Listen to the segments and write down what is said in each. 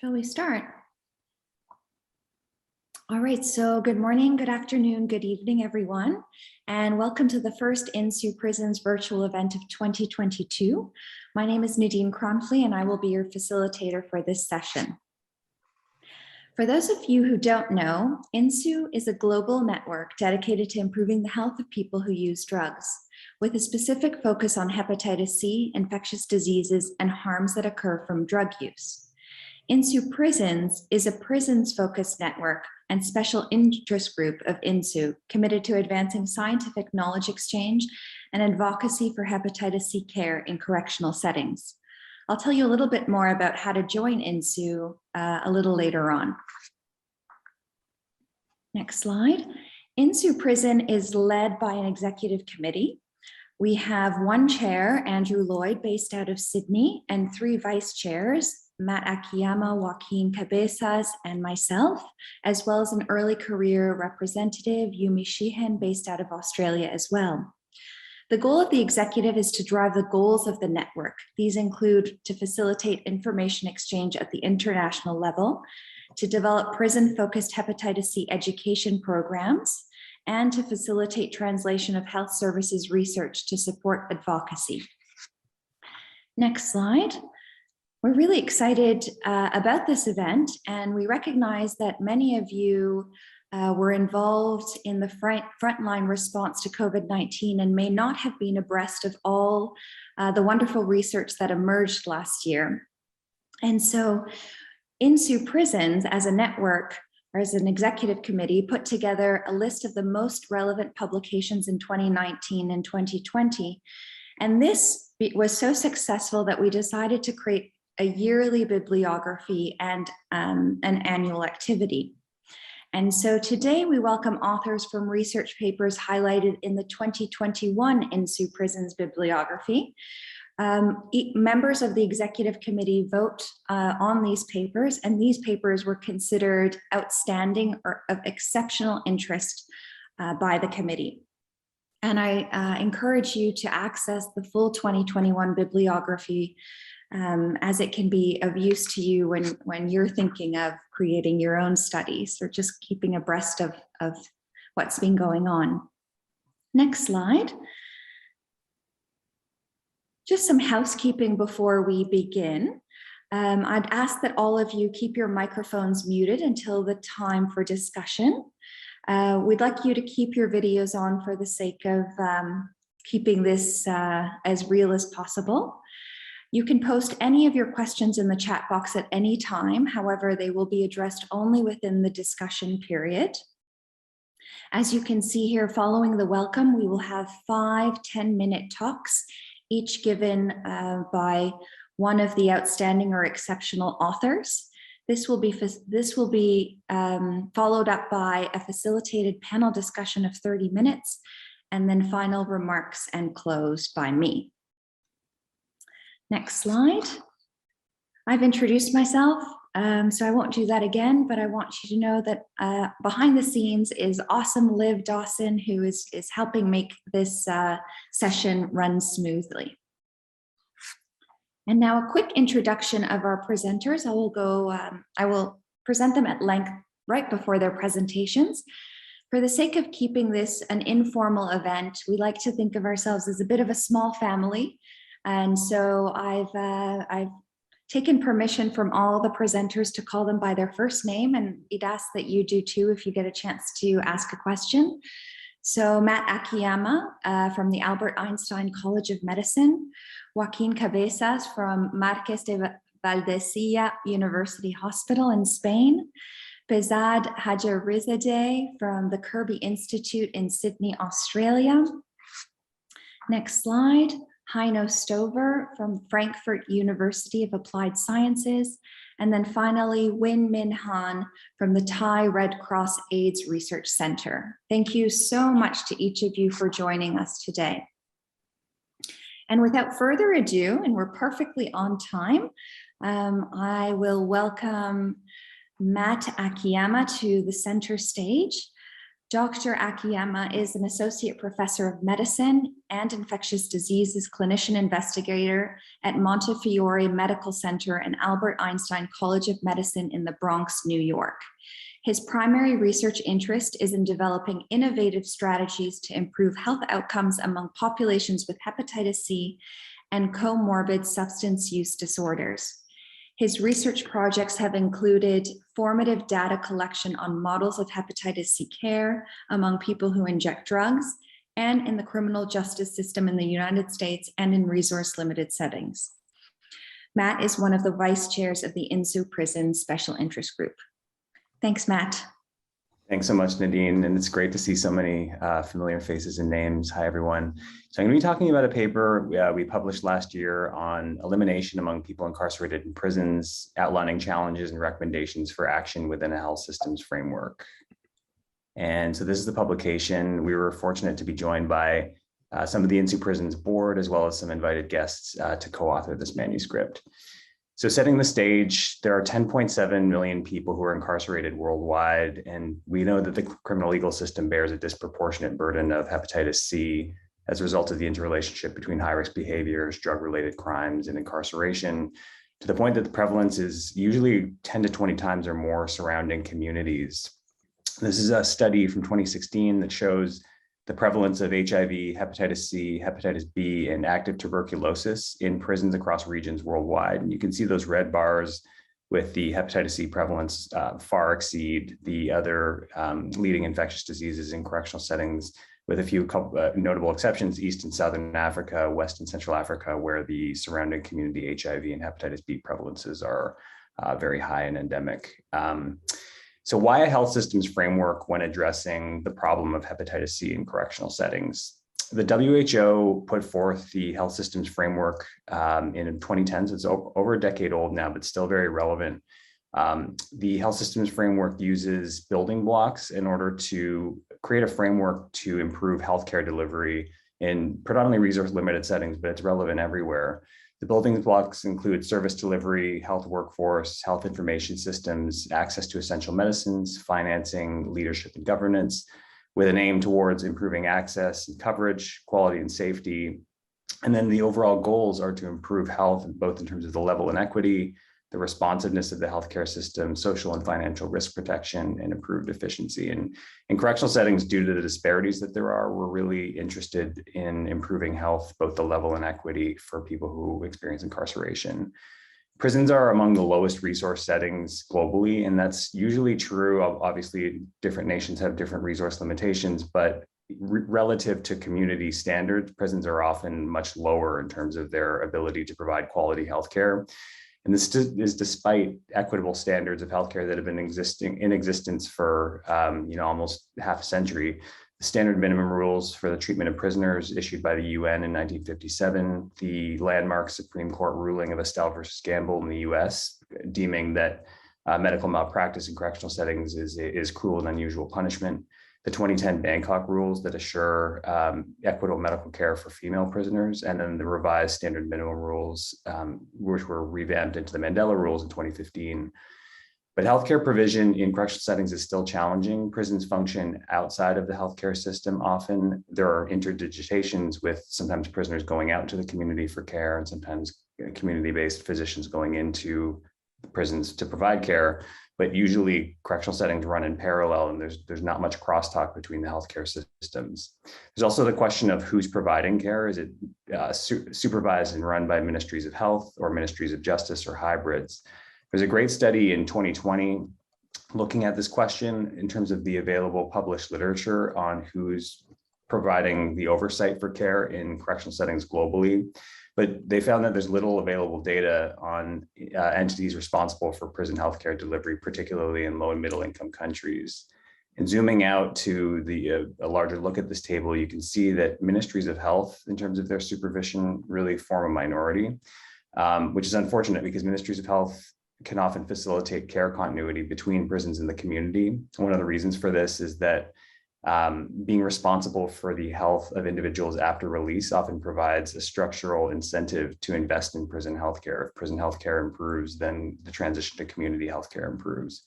Shall we start? All right, so good morning, good afternoon, good evening, everyone, and welcome to the first INHSU Prisons virtual event of 2022. My name is Nadine Kronfli, and I will be your facilitator for this session. For those of you who don't know, INHSU is a global network dedicated to improving the health of people who use drugs, with a specific focus on hepatitis C, infectious diseases, and harms that occur from drug use. INHSU Prisons is a prisons-focused network and special interest group of INHSU committed to advancing scientific knowledge exchange and advocacy for hepatitis C care in correctional settings. I'll tell you a little bit more about how to join INHSU a little later on. Next slide. INHSU Prison is led by an executive committee. We have one chair, Andrew Lloyd, based out of Sydney, and three vice chairs, Matt Akiyama, Joaquin Cabezas, and myself, as well as an early career representative, Yumi Sheehan, based out of Australia as well. The goal of the executive is to drive the goals of the network. These include to facilitate information exchange at the international level, to develop prison-focused hepatitis C education programs, and to facilitate translation of health services research to support advocacy. Next slide. We're really excited about this event, and we recognize that many of you were involved in the frontline response to COVID-19 and may not have been abreast of all the wonderful research that emerged last year. And so INHSU Prisons as a network or as an executive committee put together a list of the most relevant publications in 2019 and 2020. And this was so successful that we decided to create a yearly bibliography and an annual activity. And so today we welcome authors from research papers highlighted in the 2021 INHSU Prisons Bibliography. Members of the executive committee vote on these papers, and these papers were considered outstanding or of exceptional interest by the committee. And I encourage you to access the full 2021 bibliography as it can be of use to you when you're thinking of creating your own studies or just keeping abreast of what's been going on. Next slide. Just some housekeeping before we begin. I'd ask that all of you keep your microphones muted until the time for discussion. We'd like you to keep your videos on for the sake of keeping this as real as possible. You can post any of your questions in the chat box at any time. However, they will be addressed only within the discussion period. As you can see here, following the welcome, we will have 5 10-minute talks, each given by one of the outstanding or exceptional authors. This will be followed up by a facilitated panel discussion of 30 minutes, and then final remarks and close by me. Next slide. I've introduced myself, so I won't do that again, but I want you to know that behind the scenes is awesome Liv Dawson, who is helping make this session run smoothly. And now a quick introduction of our presenters. I will present them at length right before their presentations. For the sake of keeping this an informal event, we like to think of ourselves as a bit of a small family. And so I've taken permission from all the presenters to call them by their first name, and we'd ask that you do too if you get a chance to ask a question. So Matt Akiyama from the Albert Einstein College of Medicine, Joaquin Cabezas from Marqués de Valdecilla University Hospital in Spain, Rizad Haji Rizad from the Kirby Institute in Sydney, Australia. Next slide. Heino Stover from Frankfurt University of Applied Sciences, and then finally Wynn Minhan from the Thai Red Cross AIDS Research Center. Thank you so much to each of you for joining us today. And without further ado, and we're perfectly on time, I will welcome Matt Akiyama to the center stage. Dr. Akiyama is an associate professor of medicine and infectious diseases clinician investigator at Montefiore Medical Center and Albert Einstein College of Medicine in the Bronx, New York. His primary research interest is in developing innovative strategies to improve health outcomes among populations with hepatitis C and comorbid substance use disorders. His research projects have included formative data collection on models of hepatitis C care among people who inject drugs and in the criminal justice system in the United States and in resource-limited settings. Matt is one of the vice chairs of the INHSU Prisons Special Interest Group. Thanks, Matt. Thanks so much, Nadine. And it's great to see so many familiar faces and names. Hi, everyone. So I'm going to be talking about a paper we published last year on elimination among people incarcerated in prisons, outlining challenges and recommendations for action within a health systems framework. And so this is the publication. We were fortunate to be joined by some of the INHSU Prisons board, as well as some invited guests to co-author this manuscript. So setting the stage, there are 10.7 million people who are incarcerated worldwide, and we know that the criminal legal system bears a disproportionate burden of hepatitis C as a result of the interrelationship between high-risk behaviors, drug-related crimes, and incarceration, to the point that the prevalence is usually 10 to 20 times or more surrounding communities. This is a study from 2016 that shows the prevalence of HIV, hepatitis C, hepatitis B, and active tuberculosis in prisons across regions worldwide. And you can see those red bars with the hepatitis C prevalence far exceed the other leading infectious diseases in correctional settings, with a few notable exceptions: East and Southern Africa, West and Central Africa, where the surrounding community HIV and hepatitis B prevalences are very high and endemic. So why a health systems framework when addressing the problem of hepatitis C in correctional settings? The WHO put forth the health systems framework in 2010, so it's over a decade old now, but still very relevant. The health systems framework uses building blocks in order to create a framework to improve healthcare delivery in predominantly resource-limited settings, but it's relevant everywhere. The building blocks include service delivery, health workforce, health information systems, access to essential medicines, financing, leadership and governance, with an aim towards improving access and coverage, quality and safety. And then the overall goals are to improve health, both in terms of the level and equity, the responsiveness of the healthcare system, social and financial risk protection, and improved efficiency. And in correctional settings, due to the disparities that there are, we're really interested in improving health, both the level and equity for people who experience incarceration. Prisons are among the lowest resource settings globally, and that's usually true. Obviously, different nations have different resource limitations, but relative to community standards, prisons are often much lower in terms of their ability to provide quality healthcare. And this is despite equitable standards of healthcare that have been in existence for almost half a century. The standard minimum rules for the treatment of prisoners issued by the UN in 1957, the landmark Supreme Court ruling of Estelle versus Gamble in the US, deeming that medical malpractice in correctional settings is cruel and unusual punishment, the 2010 Bangkok rules that assure equitable medical care for female prisoners, and then the revised standard minimum rules, which were revamped into the Mandela rules in 2015. But healthcare provision in correctional settings is still challenging. Prisons function outside of the healthcare system often. There are interdigitations with sometimes prisoners going out to the community for care, and sometimes community-based physicians going into the prisons to provide care. But usually correctional settings run in parallel, and there's not much crosstalk between the healthcare systems. There's also the question of who's providing care. Is it supervised and run by ministries of health or ministries of justice or hybrids? There's a great study in 2020 looking at this question in terms of the available published literature on who's providing the oversight for care in correctional settings globally. But they found that there's little available data on entities responsible for prison healthcare delivery, particularly in low and middle income countries. And zooming out to a larger look at this table, you can see that ministries of health, in terms of their supervision, really form a minority, which is unfortunate because ministries of health can often facilitate care continuity between prisons and the community. One of the reasons for this is that being responsible for the health of individuals after release often provides a structural incentive to invest in prison healthcare. If prison healthcare improves, then the transition to community healthcare improves.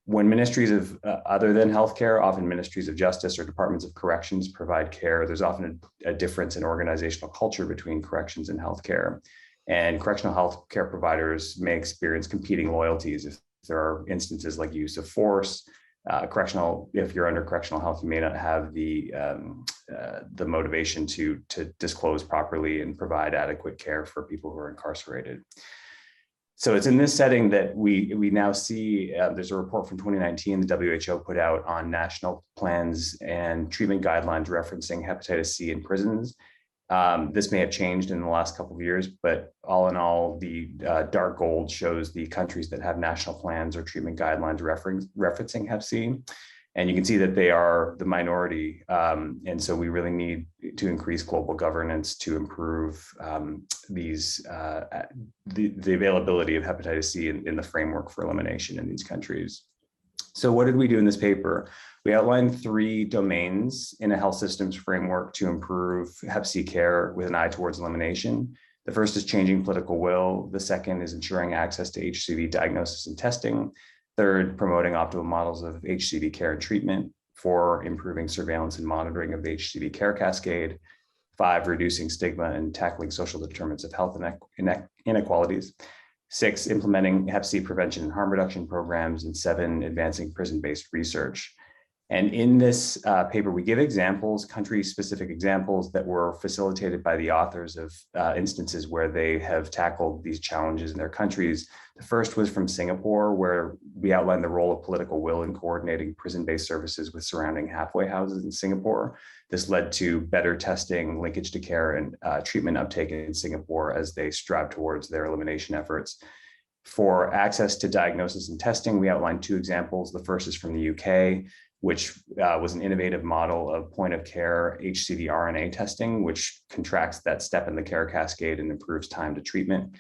When ministries of other than healthcare, often ministries of justice or departments of corrections provide care, there's often a difference in organizational culture between corrections and healthcare. And correctional healthcare providers may experience competing loyalties if there are instances like use of force. If you're under correctional health, you may not have the motivation to disclose properly and provide adequate care for people who are incarcerated. So it's in this setting that we now see, there's a report from 2019 the WHO put out on national plans and treatment guidelines referencing hepatitis C in prisons. This may have changed in the last couple of years, but all in all, the dark gold shows the countries that have national plans or treatment guidelines referencing hep C. And you can see that they are the minority. And so we really need to increase global governance to improve the availability of hepatitis C in the framework for elimination in these countries. So what did we do in this paper? We outlined 3 domains in a health systems framework to improve hep C care with an eye towards elimination. The first is changing political will. The second is ensuring access to HCV diagnosis and testing. Third, promoting optimal models of HCV care and treatment. 4, improving surveillance and monitoring of the HCV care cascade. 5, reducing stigma and tackling social determinants of health inequalities. 6, implementing hep C prevention and harm reduction programs. And 7, advancing prison-based research. And in this paper, we give examples, country-specific examples that were facilitated by the authors of instances where they have tackled these challenges in their countries. The first was from Singapore, where we outlined the role of political will in coordinating prison-based services with surrounding halfway houses in Singapore. This led to better testing, linkage to care, and treatment uptake in Singapore as they strive towards their elimination efforts. For access to diagnosis and testing, we outlined 2 examples. The first is from the UK, which was an innovative model of point of care HCV RNA testing, which contracts that step in the care cascade and improves time to treatment.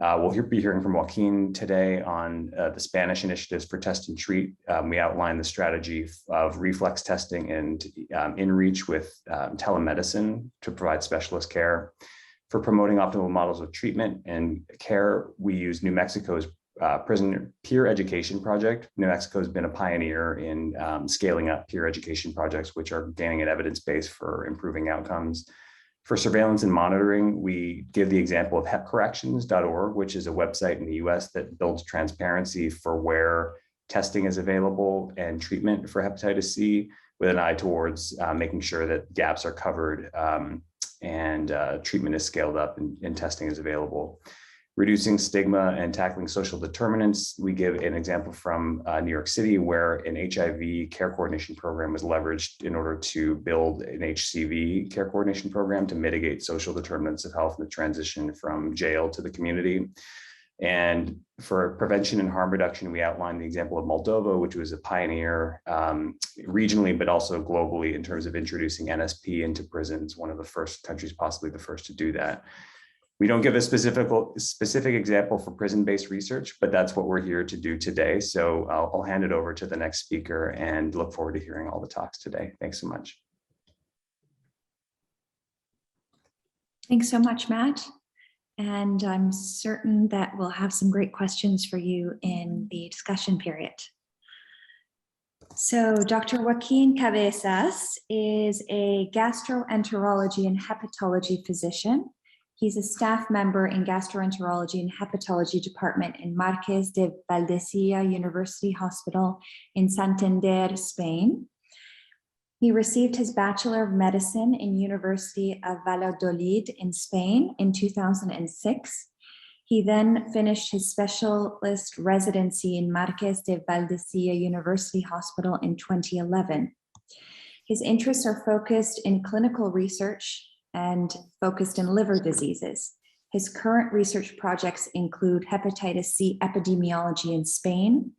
We'll be hearing from Joaquin today on the Spanish initiatives for test and treat. We outlined the strategy of reflex testing and in-reach with telemedicine to provide specialist care. For promoting optimal models of treatment and care, we use New Mexico's prison peer education project. New Mexico has been a pioneer in scaling up peer education projects, which are gaining an evidence base for improving outcomes. For surveillance and monitoring, we give the example of hepcorrections.org, which is a website in the US that builds transparency for where testing is available and treatment for hepatitis C, with an eye towards making sure that gaps are covered and treatment is scaled up and testing is available. Reducing stigma and tackling social determinants, we give an example from New York City, where an HIV care coordination program was leveraged in order to build an HCV care coordination program to mitigate social determinants of health and the transition from jail to the community. And for prevention and harm reduction, we outlined the example of Moldova, which was a pioneer regionally, but also globally in terms of introducing NSP into prisons, one of the first countries, possibly the first to do that. We don't give a specific example for prison-based research, but that's what we're here to do today. So I'll hand it over to the next speaker and look forward to hearing all the talks today. Thanks so much. Thanks so much, Matt. And I'm certain that we'll have some great questions for you in the discussion period. So Dr. Joaquin Cabezas is a gastroenterology and hepatology physician. He's a staff member in gastroenterology and hepatology department in Marqués de Valdecilla University Hospital in Santander, Spain. He received his Bachelor of Medicine in University of Valladolid in Spain in 2006. He then finished his specialist residency in Marqués de Valdecilla University Hospital in 2011. His interests are focused in clinical research and focused in liver diseases. His current research projects include hepatitis C epidemiology in Spain,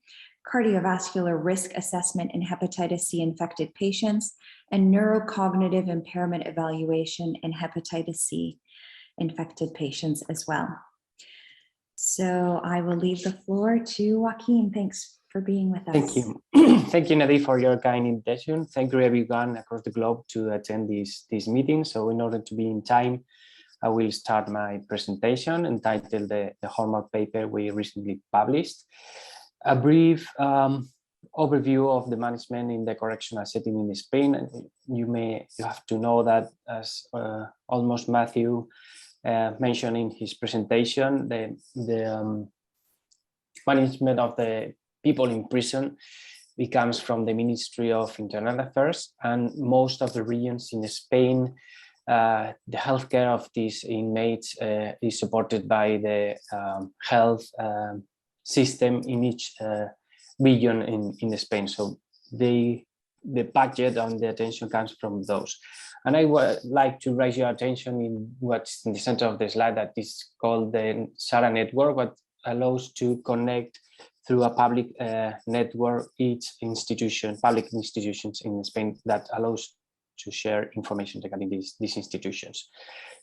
cardiovascular risk assessment in hepatitis C infected patients, and neurocognitive impairment evaluation in hepatitis C infected patients as well. So I will leave the floor to Joaquin. Thanks for being with us. Thank you. Thank you, Nadine, for your kind invitation. Thank you, everyone across the globe to attend this meeting. So in order to be in time, I will start my presentation entitled the hallmark paper we recently published. A brief overview of the management in the correctional setting in Spain. You have to know that, as almost Matthew mentioned in his presentation, the management of the people in prison becomes from the Ministry of Internal Affairs, and most of the regions in Spain, the healthcare of these inmates is supported by the health system in each region in Spain. So the budget and the attention comes from those. And I would like to raise your attention in what's in the center of the slide, that is called the Saturn Network, what allows to connect through a public network each institution, public institutions in Spain, that allows to share information regarding these institutions.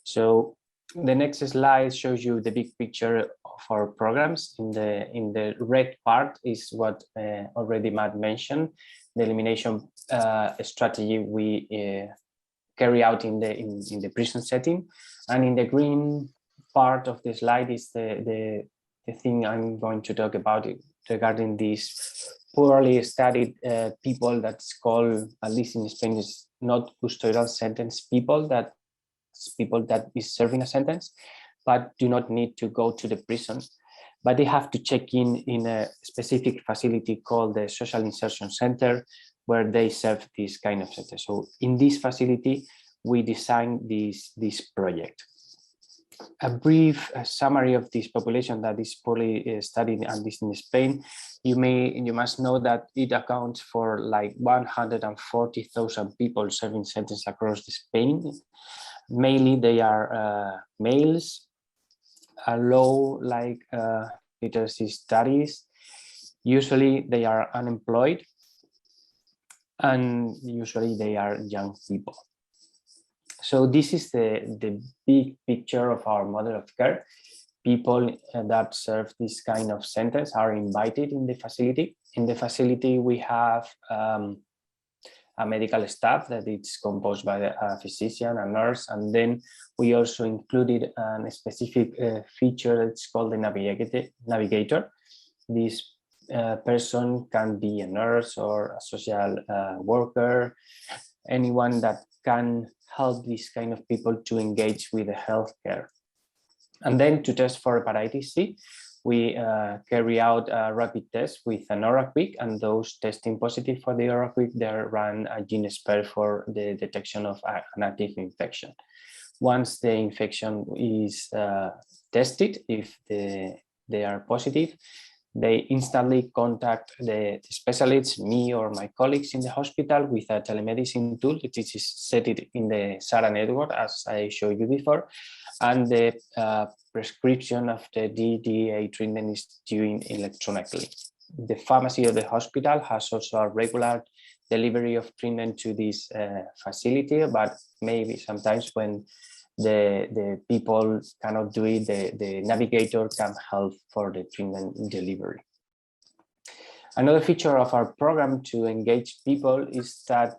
So the next slide shows you the big picture of our programs. In the red part is what already Matt mentioned, the elimination strategy we carry out in the prison setting, and in the green part of the slide is the thing I'm going to talk about regarding these poorly studied people that's called, at least in Spain, is not custodial sentence people, that people that is serving a sentence but do not need to go to the prison, but they have to check in a specific facility called the Social Insertion Center, where they serve this kind of sentence. So in this facility, we designed this project. A brief summary of this population that is poorly studied, and this in Spain. You must know that it accounts for like 140,000 people serving sentence across Spain. Mainly they are males, low literacy studies. Usually they are unemployed, and usually they are young people. So this is the big picture of our model of care. People that serve this kind of sentence are invited in the facility. In the facility, we have a medical staff that is composed by a physician, a nurse, and then we also included a specific feature that's called the navigator. This person can be a nurse or a social worker, anyone that can help these kind of people to engage with the healthcare. And then to test for hepatitis C, we carry out a rapid test with an OraQuick, and those testing positive for the OraQuick, they run a gene spell for the detection of an active infection. Once the infection is tested, if they are positive, they instantly contact the specialists, me or my colleagues in the hospital, with a telemedicine tool, which is set it in the Saturn Network, as I showed you before, and the prescription of the DDA treatment is due electronically. The pharmacy of the hospital has also a regular delivery of treatment to this facility, but maybe sometimes when the people cannot do it, the navigator can help for the treatment delivery. Another feature of our program to engage people is that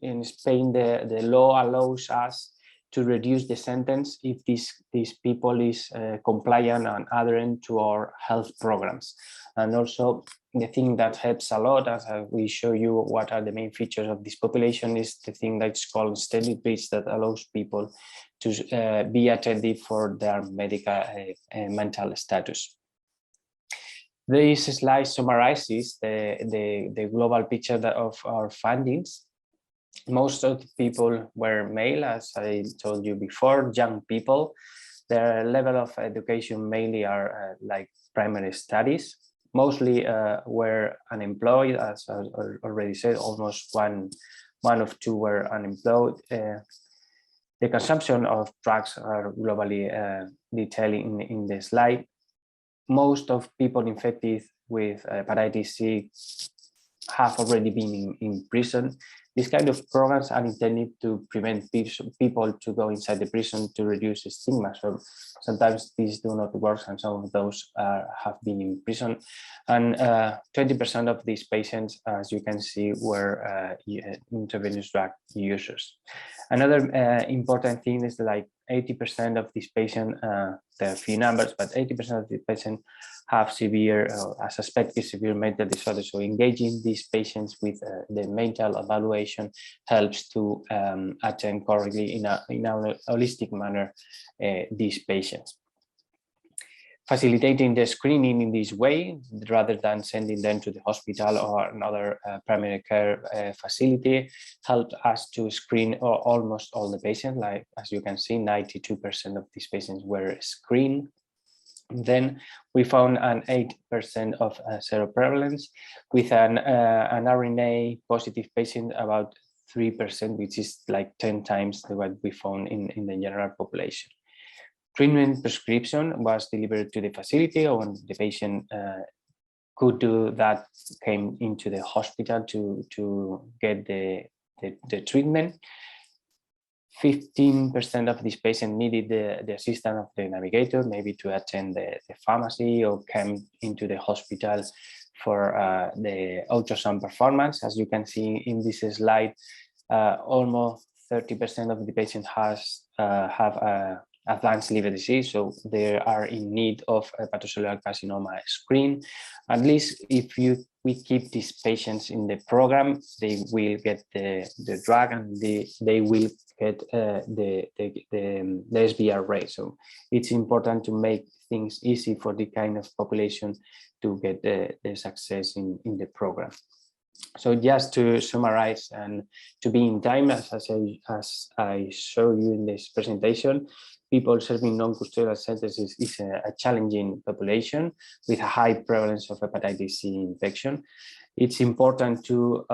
in Spain, the law allows us to reduce the sentence if these people is compliant and adherent to our health programs. And also the thing that helps a lot, as we show you what are the main features of this population, is the thing that's called steady bridge, that allows people to be attentive for their medical mental status. This slide summarizes the global picture of our findings. Most of the people were male, as I told you before, young people. Their level of education mainly are like primary studies. Mostly were unemployed, as I already said, almost one of two were unemployed. The consumption of drugs are globally detailed in the slide. Most of people infected with hepatitis C have already been in prison. These kind of programs are intended to prevent people to go inside the prison to reduce the stigma. So sometimes these do not work, and some of those have been in prison. And 20% of these patients, as you can see, were intravenous drug users. Another important thing is like 80% of these patients, there are few numbers, but 80% of the patients have severe or suspected severe mental disorder. So engaging these patients with the mental evaluation helps to attend correctly in a holistic manner these patients. Facilitating the screening in this way, rather than sending them to the hospital or another primary care facility, helped us to screen almost all the patients. Like, as you can see, 92% of these patients were screened. Then we found an 8% of seroprevalence with an RNA positive patient, about 3%, which is like 10 times what we found in the general population. Treatment prescription was delivered to the facility, or when the patient could do that, came into the hospital to get the treatment. 15% of these patients needed the assistance of the navigator, maybe to attend the pharmacy or came into the hospital for the ultrasound performance. As you can see in this slide, almost 30% of the patients have advanced liver disease, so they are in need of a hepatocellular carcinoma screen. At least if we keep these patients in the program, they will get the drug and they will get the SBR rate. So it's important to make things easy for the kind of population to get the success in the program. So just to summarize and to be in time, as I show you in this presentation, people serving non-custodial centers is a challenging population with a high prevalence of hepatitis C infection. It's important to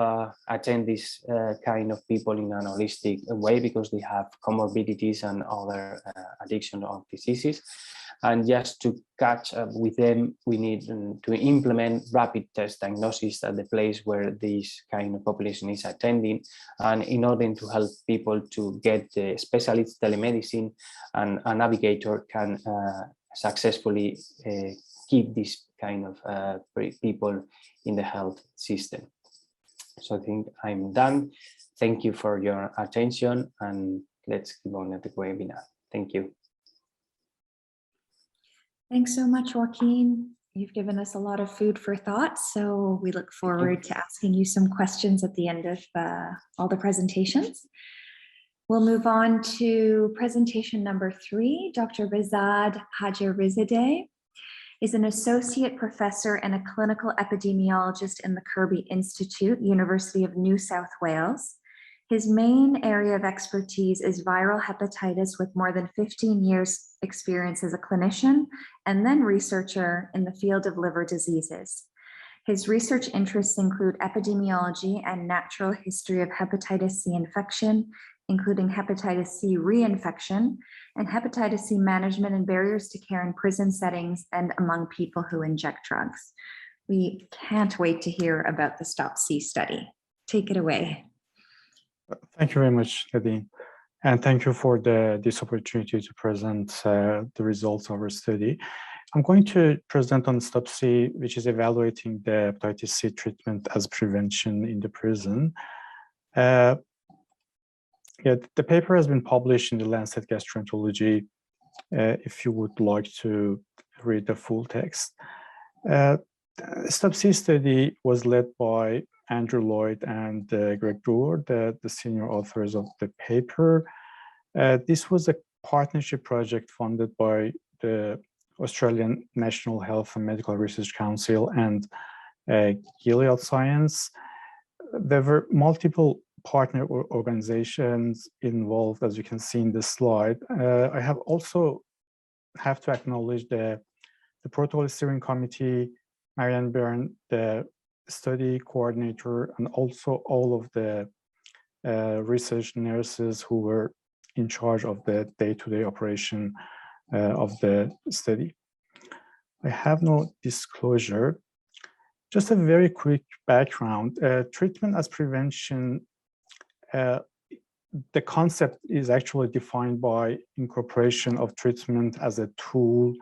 attend this kind of people in an holistic way because they have comorbidities and other addiction of diseases. And just to catch up with them, we need to implement rapid test diagnosis at the place where this kind of population is attending. And in order to help people to get the specialist telemedicine, and a navigator can successfully keep this kind of people in the health system. So I think I'm done. Thank you for your attention, and let's keep on at the webinar. Thank you. Thanks so much, Joaquin. You've given us a lot of food for thought, so we look forward to asking you some questions at the end of all the presentations. We'll move on to presentation number 3. Dr. Rizad Haji Rizadeh is an associate professor and a clinical epidemiologist in the Kirby Institute, University of New South Wales. His main area of expertise is viral hepatitis, with more than 15 years experience as a clinician and then researcher in the field of liver diseases. His research interests include epidemiology and natural history of hepatitis C infection, including hepatitis C reinfection, and hepatitis C management and barriers to care in prison settings and among people who inject drugs. We can't wait to hear about the STOP-C study. Take it away. Thank you very much, Nadine. And thank you for this opportunity to present the results of our study. I'm going to present on STOP-C, which is evaluating the hepatitis C treatment as prevention in the prison. The paper has been published in the Lancet Gastroenterology, if you would like to read the full text. STOP-C study was led by Andrew Lloyd and Greg Brewer, the senior authors of the paper. This was a partnership project funded by the Australian National Health and Medical Research Council and Gilead Science. There were multiple partner organizations involved, as you can see in this slide. I have to acknowledge the protocol steering committee, Marianne Byrne, the study coordinator, and also all of the research nurses who were in charge of the day-to-day operation of the study. I have no disclosure. Just a very quick background. Treatment as prevention, the concept is actually defined by incorporation of treatment as a tool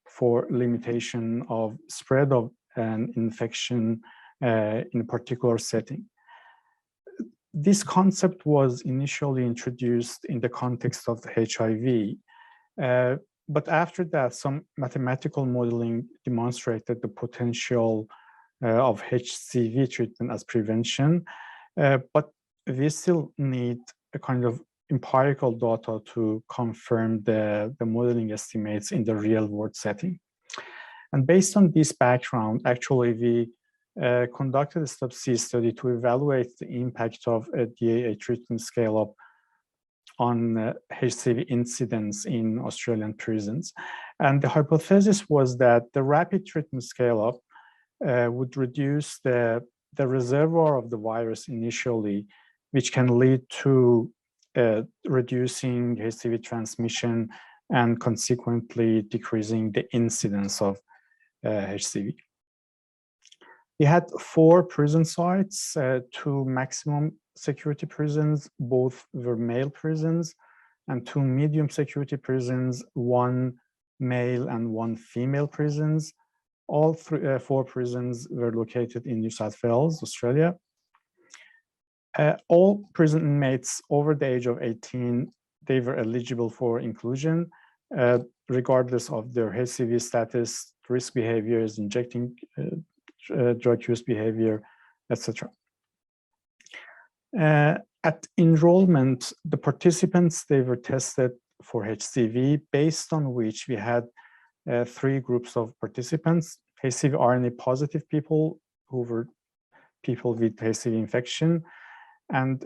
for limitation of spread of an infection in a particular setting. This concept was initially introduced in the context of HIV, but after that, some mathematical modeling demonstrated the potential of HCV treatment as prevention, but we still need a kind of empirical data to confirm the modeling estimates in the real world setting. And based on this background, actually, we conducted a sub-C study to evaluate the impact of a DAA treatment scale-up on HCV incidence in Australian prisons. And the hypothesis was that the rapid treatment scale-up would reduce the reservoir of the virus initially, which can lead to reducing HCV transmission and consequently decreasing the incidence of HCV. We had 4 prison sites, 2 maximum security prisons, both were male prisons, and 2 medium security prisons, 1 male and 1 female prisons. All 4 prisons were located in New South Wales, Australia. All prison inmates over the age of 18, they were eligible for inclusion, regardless of their HCV status, risk behaviors, injecting drug use behavior, etc. At enrollment, the participants, they were tested for HCV, based on which we had 3 groups of participants: HCV RNA positive people, who were people with HCV infection, and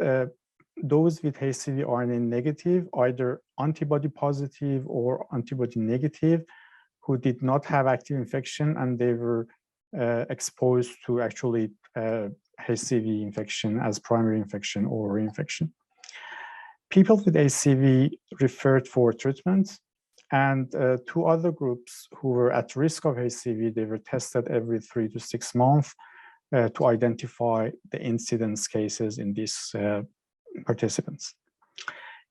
those with HCV RNA negative, either antibody positive or antibody negative, who did not have active infection, and they were exposed to actually HCV infection as primary infection or reinfection. People with HCV referred for treatment, and 2 other groups who were at risk of HCV, they were tested every 3 to 6 months to identify the incidence cases in these participants.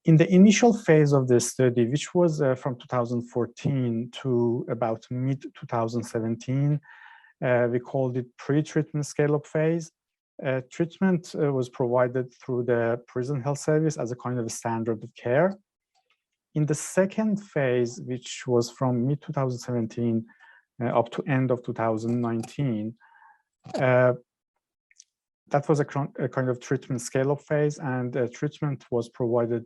In the initial phase of this study, which was from 2014 to about mid-2017, we called it pre-treatment scale-up phase. Treatment was provided through the prison health service as a kind of a standard of care. In the second phase, which was from mid-2017 up to end of 2019, that was a kind of treatment scale-up phase, and treatment was provided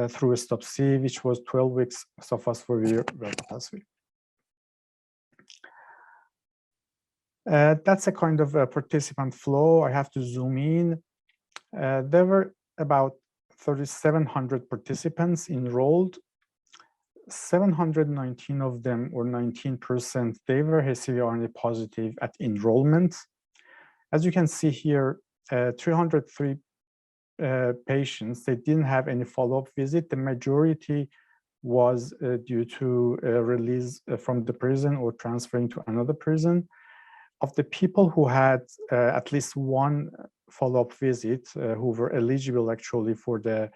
through a sub-C, which was 12 weeks sofosbuvir velpatasvir. That's a kind of a participant flow. I have to zoom in. There were about 3,700 participants enrolled. 719 of them, or 19%, they were HCV RNA positive at enrollment. As you can see here, 303 patients, they didn't have any follow-up visit. The majority was due to release from the prison or transferring to another prison. Of the people who had at least 1 follow-up visit, who were eligible actually for the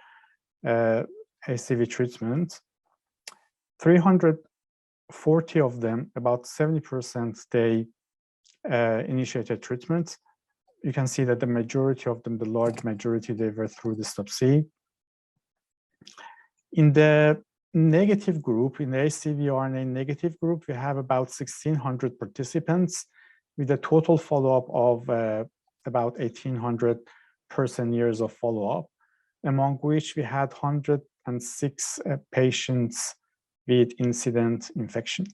HCV treatment, 340 of them, about 70%, they initiated treatment. You can see that the majority of them, the large majority, they were through the sub-C. In the negative group, in the HCV RNA negative group, we have about 1,600 participants with a total follow-up of about 1,800 person-years of follow-up, among which we had 106 patients with incident infection.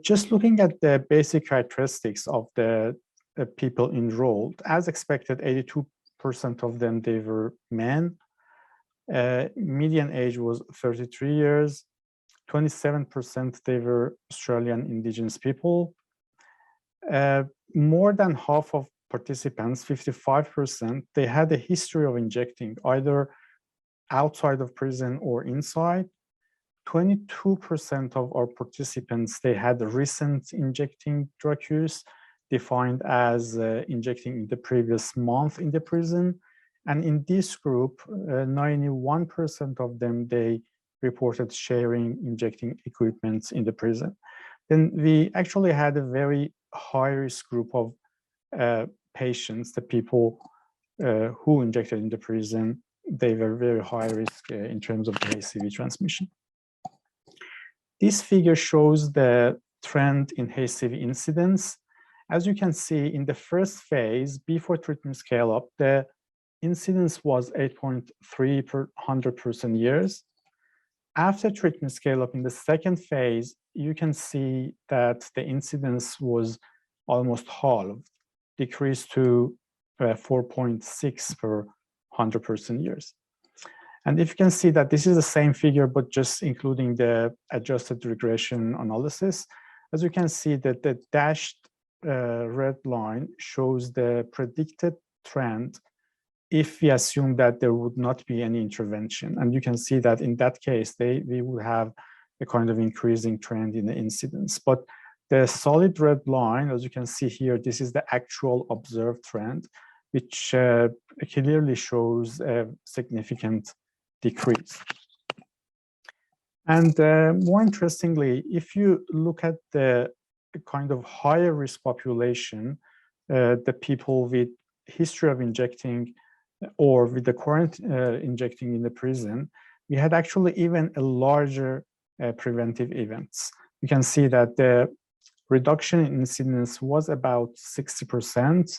Just looking at the basic characteristics of the people enrolled, as expected, 82% of them, they were men. Median age was 33 years. 27%, they were Australian Indigenous people. More than half of participants, 55%, they had a history of injecting either outside of prison or inside. 22% of our participants, they had recent injecting drug use, defined as injecting in the previous month in the prison. And in this group, 91% of them, they reported sharing injecting equipment in the prison. Then we actually had a very high-risk group of patients, the people who injected in the prison, they were very high risk in terms of the HCV transmission. This figure shows the trend in HCV incidence. As you can see, in the first phase, before treatment scale up, the incidence was 8.3 per 100 years. After treatment scale up in the second phase, you can see that the incidence was almost halved, decreased to 4.6 per 100 years. And if you can see that this is the same figure, but just including the adjusted regression analysis, as you can see that the dashed red line shows the predicted trend if we assume that there would not be any intervention. And you can see that in that case, we would have a kind of increasing trend in the incidence. But the solid red line, as you can see here, this is the actual observed trend, which clearly shows a significant decrease. And more interestingly, if you look at the kind of higher risk population, the people with history of injecting or with the current injecting in the prison, we had actually even a larger preventive events. You can see that the reduction in incidence was about 60%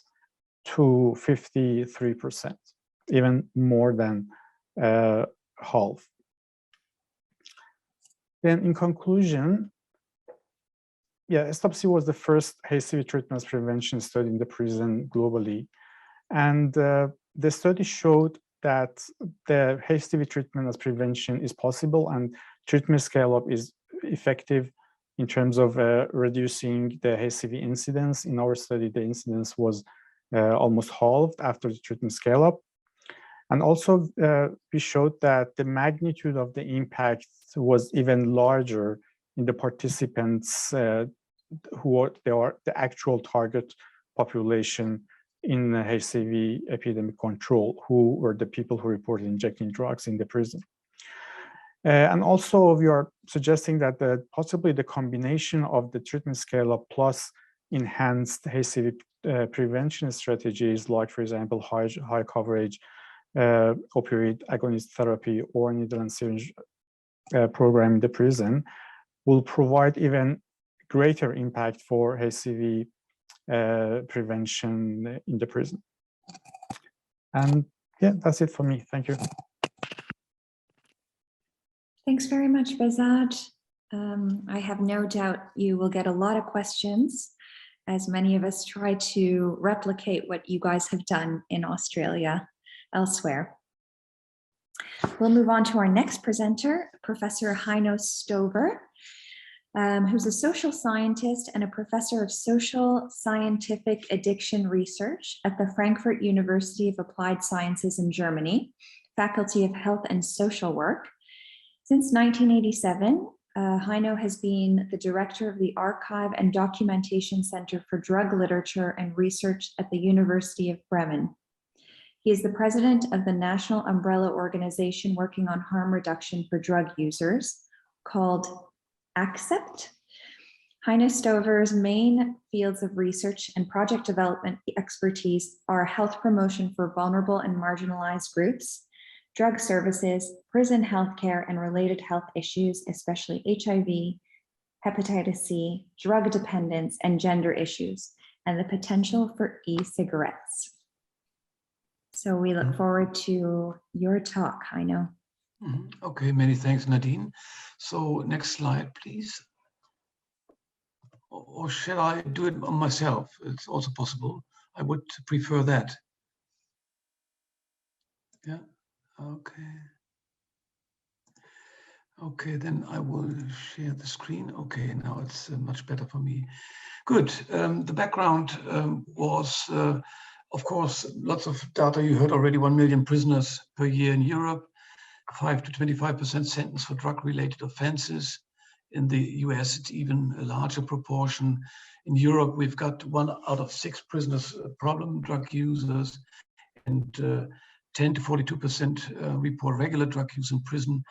to 53%, even more than half. Then in conclusion, STOP-C was the first HCV treatment prevention study in the prison globally. And the study showed that the HCV treatment as prevention is possible and treatment scale-up is effective in terms of reducing the HCV incidence. In our study, the incidence was almost halved after the treatment scale-up. And also, we showed that the magnitude of the impact was even larger in the participants who are the actual target population in HCV epidemic control, who were the people who reported injecting drugs in the prison. And also, we are suggesting that possibly the combination of the treatment scale-up plus enhanced HCV prevention strategies, like, for example, high coverage opioid agonist therapy or needle and syringe program in the prison, will provide even greater impact for HCV prevention in the prison. And that's it for me. Thank you. Thanks very much, Rizad. I have no doubt you will get a lot of questions, as many of us try to replicate what you guys have done in Australia elsewhere. We'll move on to our next presenter, Professor Heino Stover, who's a social scientist and a professor of social scientific addiction research at the Frankfurt University of Applied Sciences in Germany, Faculty of Health and Social Work. Since 1987, Heino has been the director of the Archive and Documentation Center for Drug Literature and Research at the University of Bremen. He is the president of the national umbrella organization working on harm reduction for drug users, called ACCEPT. Heino Stover's main fields of research and project development expertise are health promotion for vulnerable and marginalized groups, drug services, prison healthcare, and related health issues, especially HIV, hepatitis C, drug dependence, and gender issues, and the potential for e-cigarettes. So we look forward to your talk, Heino. Okay, many thanks, Nadine. So next slide, please. Or shall I do it myself? It's also possible. I would prefer that. Yeah, okay. Okay, then I will share the screen. Okay, now it's much better for me. Good. The background was, of course, lots of data. You heard already, 1 million prisoners per year in Europe, 5 to 25% sentence for drug-related offenses. In the US, it's even a larger proportion. In Europe, we've got 1 out of 6 prisoners problem drug users, and 10 to 42% report regular drug use in prison.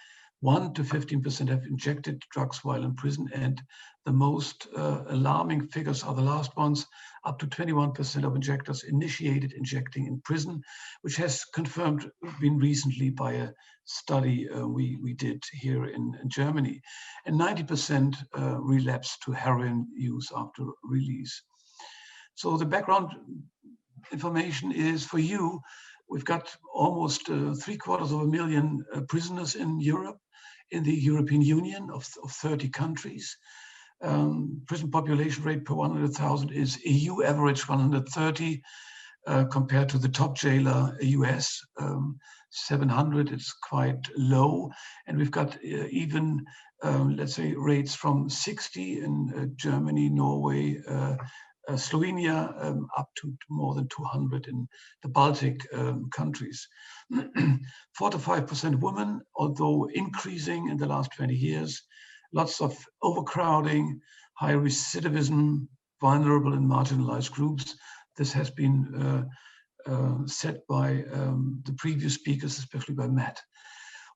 1 to 15% have injected drugs while in prison, and the most alarming figures are the last ones. Up to 21% of injectors initiated injecting in prison, which has been recently by a study we did here in Germany. And 90% relapse to heroin use after release. So the background information is for you. We've got almost 750,000 prisoners in Europe, in the European Union of 30 countries. Prison population rate per 100,000 is EU average 130, compared to the top jailer, US, 700. It's quite low. And we've got even, let's say, rates from 60 in Germany, Norway, Slovenia, up to more than 200 in the Baltic countries. 4 to 5% women, although increasing in the last 20 years. Lots of overcrowding, high recidivism, vulnerable and marginalized groups. This has been said by the previous speakers, especially by Matt.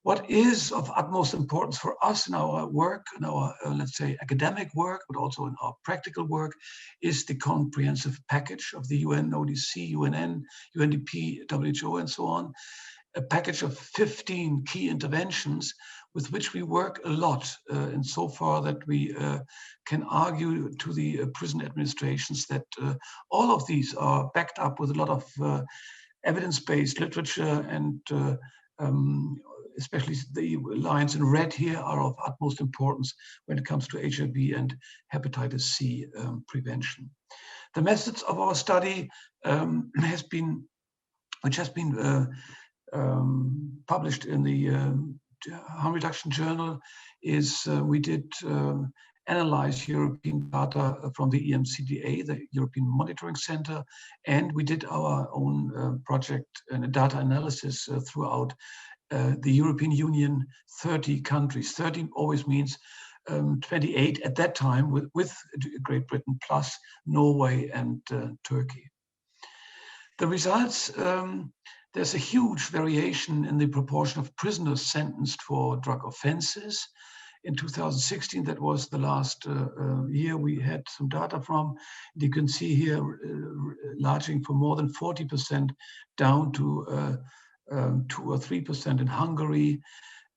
What is of utmost importance for us in our work, in our, let's say, academic work, but also in our practical work, is the comprehensive package of the UN, ODC, UNN, UNDP, WHO, and so on. A package of 15 key interventions with which we work a lot, insofar that we can argue to the prison administrations that all of these are backed up with a lot of evidence-based literature, and especially the lines in red here are of utmost importance when it comes to HIV and hepatitis C prevention. The methods of our study which has been published in the Harm Reduction Journal is we did analyze European data from the EMCDA, the European Monitoring Center, and we did our own project and data analysis throughout the European Union, 30 countries. 30 always means 28 at that time with Great Britain plus Norway and Turkey. The results, there's a huge variation in the proportion of prisoners sentenced for drug offenses. In 2016, that was the last year we had some data from. You can see here, larging from more than 40% down to 2 or 3% in Hungary.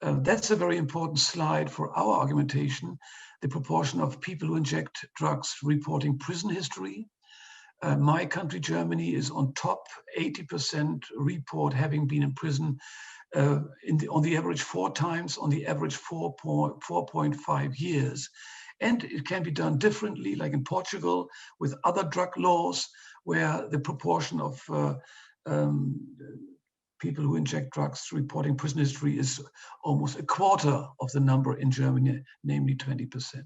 That's a very important slide for our argumentation. The proportion of people who inject drugs reporting prison history. My country, Germany, is on top. 80% report having been in prison on the average 4 times, on the average 4.5 years. And it can be done differently, like in Portugal, with other drug laws, where the proportion of people who inject drugs reporting prison history is almost a quarter of the number in Germany, namely 20%.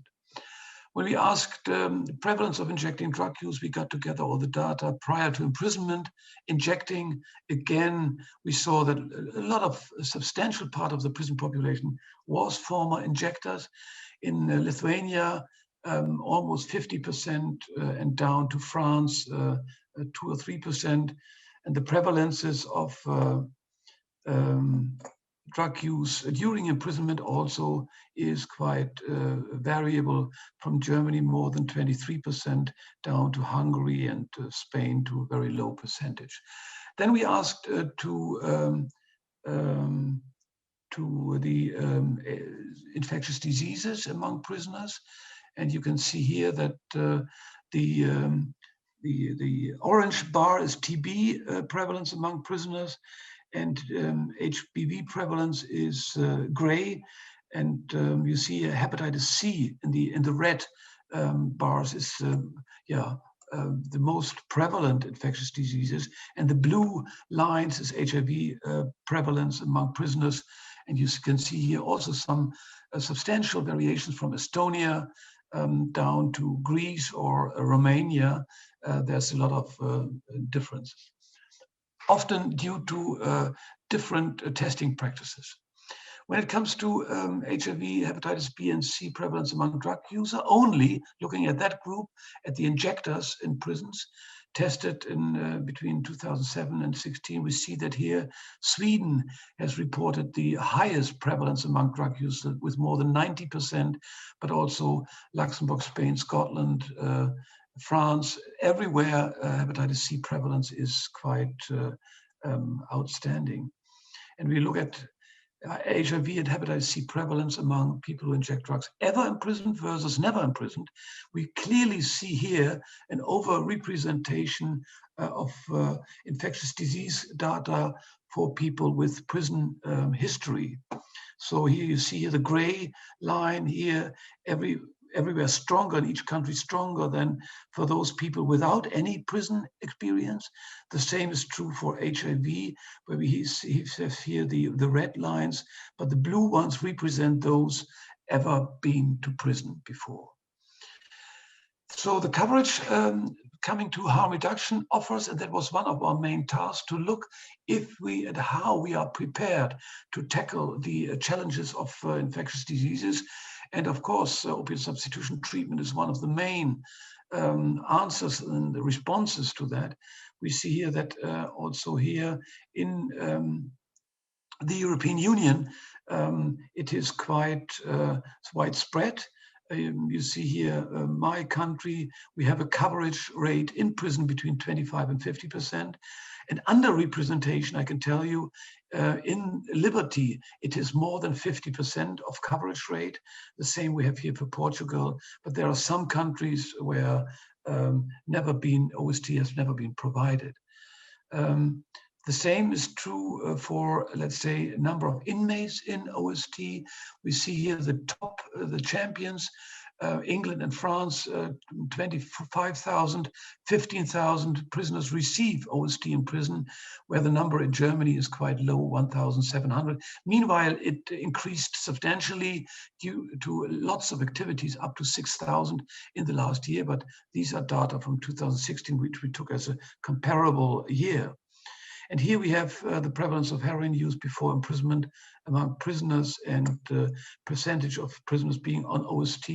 When we asked the prevalence of injecting drug use, we got together all the data prior to imprisonment. Injecting, again, we saw that a substantial part of the prison population was former injectors. In Lithuania, almost 50%, and down to France, 2 or 3%. And the prevalences of drug use during imprisonment also is quite variable, from Germany more than 23% down to Hungary and Spain to a very low percentage. Then we asked to the infectious diseases among prisoners, and you can see here that the orange bar is TB prevalence among prisoners, and HBV prevalence is gray, and you see hepatitis C in the red bars is the most prevalent infectious diseases, and the blue lines is HIV prevalence among prisoners. And you can see here also some substantial variations from Estonia down to Greece or Romania. There's a lot of difference, often due to different testing practices. When it comes to HIV, hepatitis B and C prevalence among drug users, only looking at that group, at the injectors in prisons, tested in between 2007 and 16, we see that here Sweden has reported the highest prevalence among drug users with more than 90%, but also Luxembourg, Spain, Scotland, France, everywhere hepatitis C prevalence is quite outstanding. And we look at HIV and hepatitis C prevalence among people who inject drugs ever imprisoned versus never imprisoned. We clearly see here an overrepresentation of infectious disease data for people with prison history. So here you see the gray line here, everywhere stronger, in each country stronger than for those people without any prison experience. The same is true for HIV, where we have here the red lines, but the blue ones represent those ever been to prison before. So the coverage coming to harm reduction offers, and that was one of our main tasks, to look if we and how we are prepared to tackle the challenges of infectious diseases. And of course, opioid substitution treatment is one of the main answers and responses to that. We see here that also here in the European Union, it is quite widespread. You see here, my country, we have a coverage rate in prison between 25 and 50%. And underrepresentation, I can tell you, in Liberty, it is more than 50% of coverage rate. The same we have here for Portugal, but there are some countries where OST has never been provided. The same is true for, let's say, number of inmates in OST. We see here the champions, England and France, 25,000, 15,000 prisoners receive OST in prison, where the number in Germany is quite low, 1,700. Meanwhile, it increased substantially due to lots of activities, up to 6,000 in the last year. But these are data from 2016, which we took as a comparable year. And here we have the prevalence of heroin use before imprisonment among prisoners and the percentage of prisoners being on OST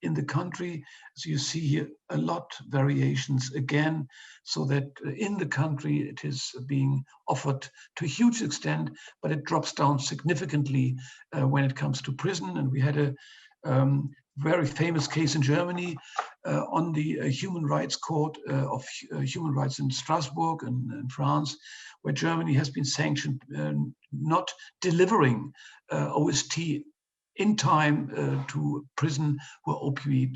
in the country. So you see here a lot variations again, so that in the country it is being offered to a huge extent, but it drops down significantly when it comes to prison. And we had a very famous case in Germany on the Human Rights Court of Human Rights in Strasbourg in France, where Germany has been sanctioned not delivering OST in time to prison who are opioid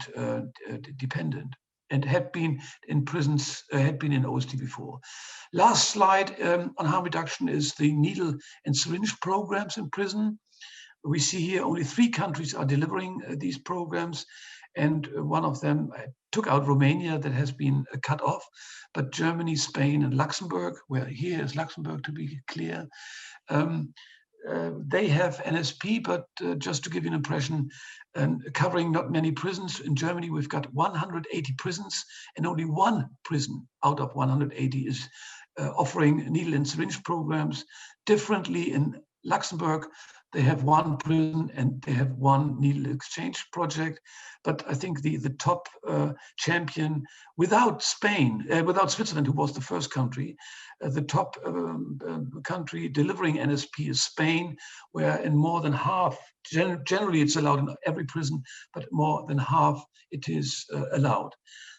dependent and had been in prisons, had been in OST before. Last slide on harm reduction is the needle and syringe programs in prison. We see here only 3 countries are delivering these programs, and one of them took out Romania, that has been cut off, but Germany, Spain, and Luxembourg, where here is Luxembourg to be clear, they have NSP, but just to give you an impression, covering not many prisons. In Germany, we've got 180 prisons, and only 1 prison out of 180 is offering needle and syringe programs. Differently in Luxembourg, they have 1 prison and they have 1 needle exchange project. But I think the top champion, without Spain, without Switzerland, who was the first country, the top country delivering NSP is Spain, where in more than half, generally it's allowed in every prison, but more than half it is allowed.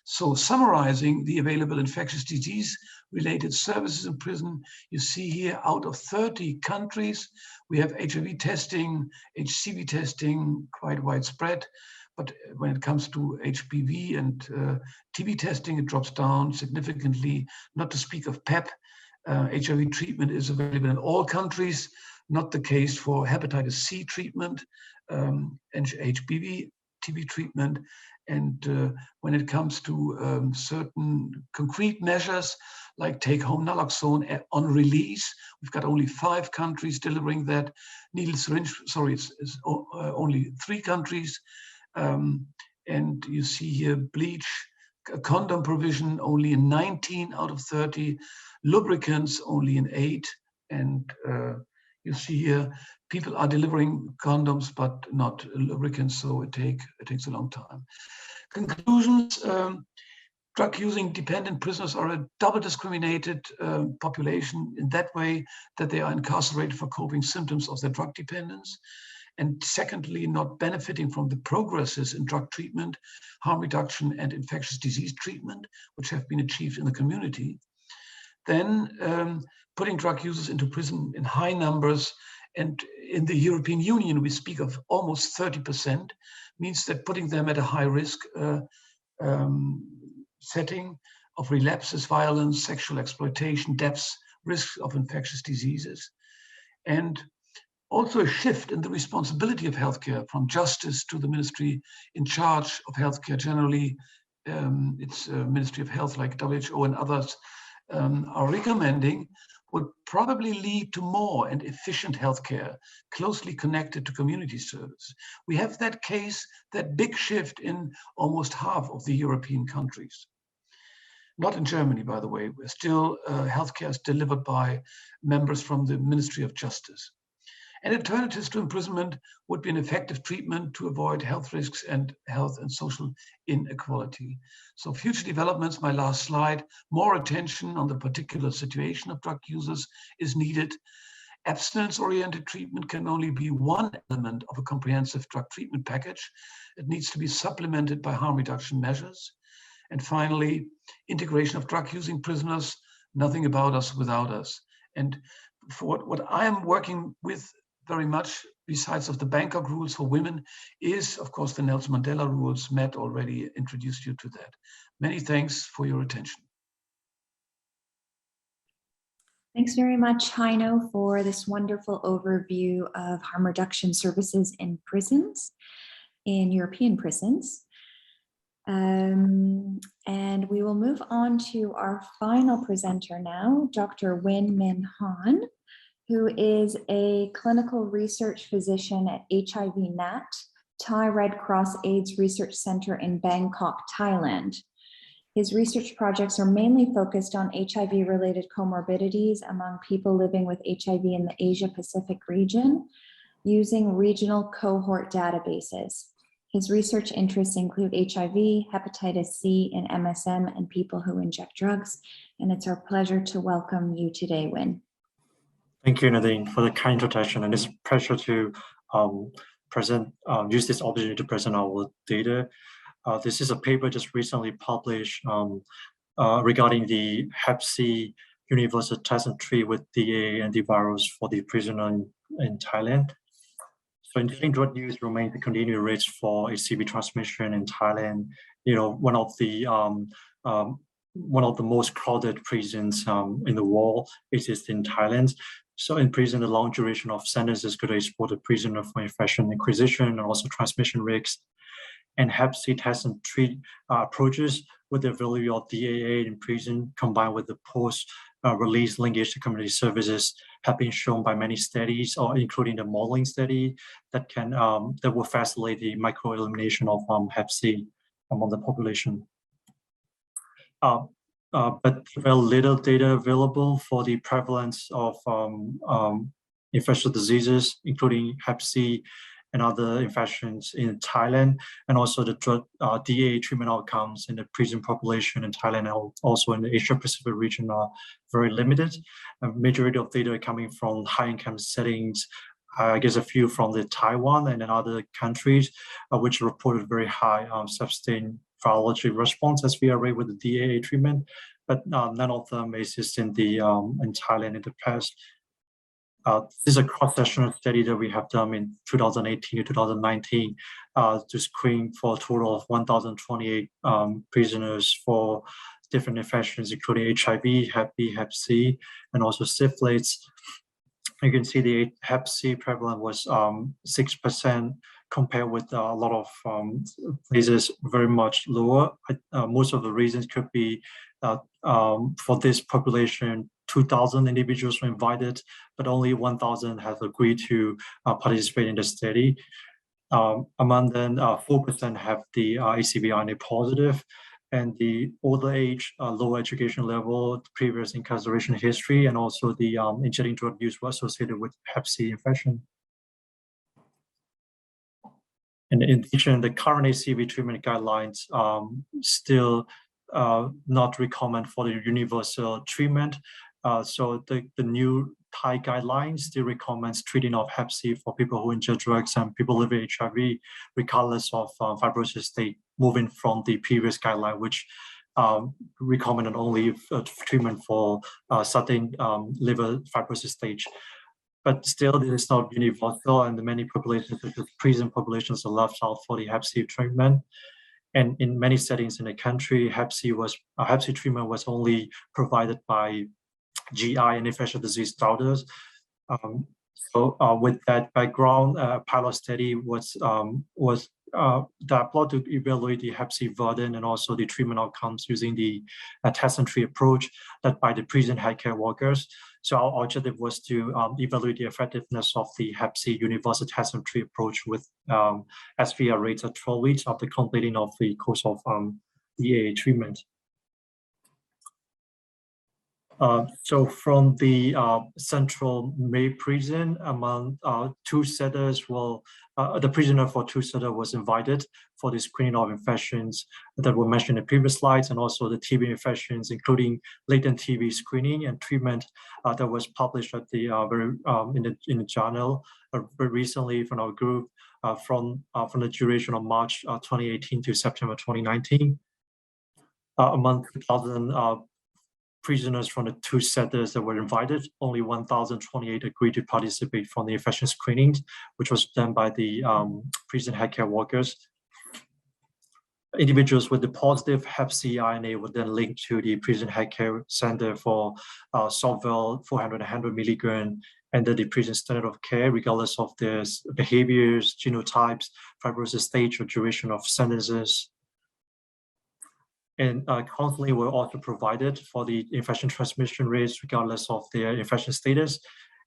So summarizing the available infectious disease related services in prison, you see here out of 30 countries, we have HIV testing, HCV testing, quite widespread. But when it comes to HPV and TB testing, it drops down significantly, not to speak of PEP. HIV treatment is available in all countries, not the case for hepatitis C treatment and HPV TB treatment. And when it comes to certain concrete measures, like take-home naloxone on release, we've got only 5 countries delivering that. Needle syringe, sorry, it's only 3 countries. And you see here bleach, condom provision only in 19 out of 30, lubricants only in 8. And you see here, people are delivering condoms, but not lubricants, so it takes a long time. Conclusions, Drug-using dependent prisoners are a double discriminated population in that way that they are incarcerated for coping symptoms of their drug dependence. And secondly, not benefiting from the progresses in drug treatment, harm reduction, and infectious disease treatment, which have been achieved in the community. Then putting drug users into prison in high numbers, and in the European Union, we speak of almost 30%, means that putting them at a high risk setting of relapses, violence, sexual exploitation, deaths, risks of infectious diseases. And also a shift in the responsibility of healthcare from justice to the ministry in charge of healthcare. Generally, it's Ministry of Health like WHO and others are recommending, would probably lead to more and efficient healthcare closely connected to community service. We have that case, that big shift in almost half of the European countries. Not in Germany, by the way, where still healthcare is delivered by members from the Ministry of Justice. And alternatives to imprisonment would be an effective treatment to avoid health risks and health and social inequality. So future developments, my last slide, more attention on the particular situation of drug users is needed. Abstinence-oriented treatment can only be one element of a comprehensive drug treatment package. It needs to be supplemented by harm reduction measures. And finally, integration of drug-using prisoners, nothing about us without us. And for what I am working with very much, besides of the Bangkok rules for women, is, of course, the Nelson Mandela rules. Matt already introduced you to that. Many thanks for your attention. Thanks very much, Heino, for this wonderful overview of harm reduction services in prisons, in European prisons. And we will move on to our final presenter now, Dr. Wynn Minhan, who is a clinical research physician at HIV NAT, Thai Red Cross AIDS Research Center in Bangkok, Thailand. His research projects are mainly focused on HIV-related comorbidities among people living with HIV in the Asia-Pacific region, using regional cohort databases. His research interests include HIV, hepatitis C, and MSM, and people who inject drugs. And it's our pleasure to welcome you today, Wynn. Thank you, Nadine, for the kind introduction, and it's a pleasure to use this opportunity to present our data. This is a paper just recently published regarding the Hep C universal test and treat with DAA antivirus for the prisoner in Thailand. So injecting drug use remains the continued risk for HCV transmission in Thailand. You know, one of the most crowded prisons in the world exists in Thailand. So in prison, the long duration of sentences could expose the prisoner for infection acquisition and also transmission risks. And Hep C test and treat approaches with the value of DAA in prison combined with the post-release linkage to community services have been shown by many studies, or including the modeling study that will facilitate the micro-elimination of Hep C among the population. But very little data available for the prevalence of infectious diseases, including Hep C and other infections in Thailand, and also the drug DAA treatment outcomes in the prison population in Thailand and also in the Asia-Pacific region are very limited. A majority of data coming from high-income settings, I guess a few from the Taiwan and in other countries, which reported very high sustained virology response as we are with the DAA treatment, but none of them exist in Thailand in the past. This is a cross-sectional study that we have done in 2018 to 2019 to screen for a total of 1,028 prisoners for different infections, including HIV, Hep B, Hep C, and also syphilis. You can see the Hep C prevalence was 6%, compared with a lot of places very much lower. Most of the reasons could be for this population, 2,000 individuals were invited, but only 1,000 have agreed to participate in the study. Among them, 4% have the HCV RNA positive, and the older age, low education level, previous incarceration history, and also the injecting drug use were associated with Hep C infection. And in addition, the current HCV treatment guidelines still not recommend for the universal treatment. So the new Thai guidelines still recommends treating of Hep C for people who injure drugs and people living with HIV, regardless of fibrosis state, moving from the previous guideline, which recommended only treatment for certain liver fibrosis stage. But still, this is not universal, and many populations, such as prison populations, are left out for the Hep C treatment. And in many settings in the country, Hep C treatment was only provided by GI and infectious disease doctors. So with that background, a pilot study was developed to evaluate the Hep C burden and also the treatment outcomes using the test and treat approach led by the prison healthcare workers. So our objective was to evaluate the effectiveness of the Hep C universal test and treat approach with SVR rates at 12 weeks after completing of the course of DAA treatment. So from the Central May prison, among two setters, the prisoner for two setters was invited for the screening of infections that were mentioned in the previous slides, and also the TB infections, including latent TB screening and treatment that was published at the in the journal very recently from our group from the duration of March 2018 to September 2019. Among 2,000 prisoners from the two setters that were invited, only 1,028 agreed to participate from the infection screenings, which was done by the prison healthcare workers. Individuals with the positive Hep C RNA were then linked to the prison healthcare center for Solvel 400 and 100 milligram under the prison standard of care, regardless of their behaviors, genotypes, fibrosis stage, or duration of sentences. And counseling were also provided for the infection transmission rates, regardless of their infection status.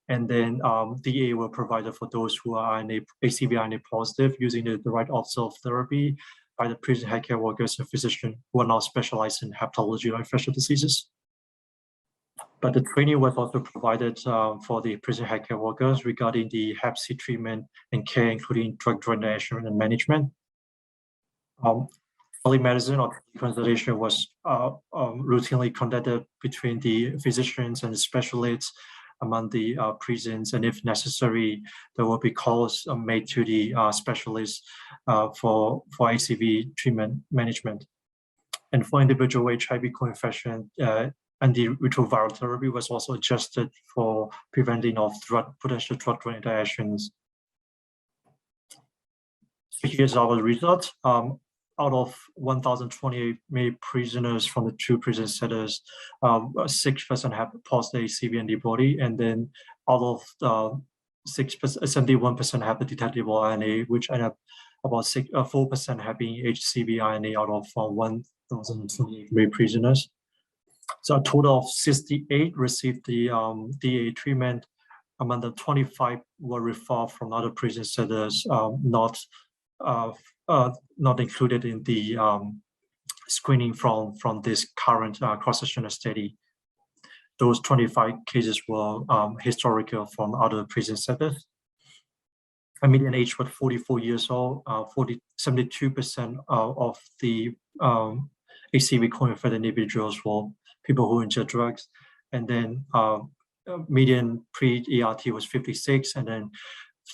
And then DA were provided for those who are ACV RNA positive using the right observed therapy by the prison healthcare workers and physicians who are now specialized in hepatology or infectious diseases. But the training was also provided for the prison healthcare workers regarding the Hep C treatment and care, including drug interaction and management. Telemedicine or consultation was routinely conducted between the physicians and the specialists among the prisons, and if necessary, there will be calls made to the specialists for HCV treatment management. And for individual HIV co-infection, antiretroviral therapy was also adjusted for preventing of potential drug-drug interactions. So here's our results. Out of 1,028 male prisoners from the two prison setters, 6% have positive HCV antibody, and then out of 71% have the detectable RNA, which end up about 4% having HCV RNA out of 1,028 male prisoners. So a total of 68 received the DA treatment. Among the 25 were referred from other prison setters, not included in the screening from this current cross-sectional study. Those 25 cases were historical from other prison setters. A median age was 44 years old. 72% of the HCV co-infected individuals were people who injure drugs, and then median pre-ERT was 56, and then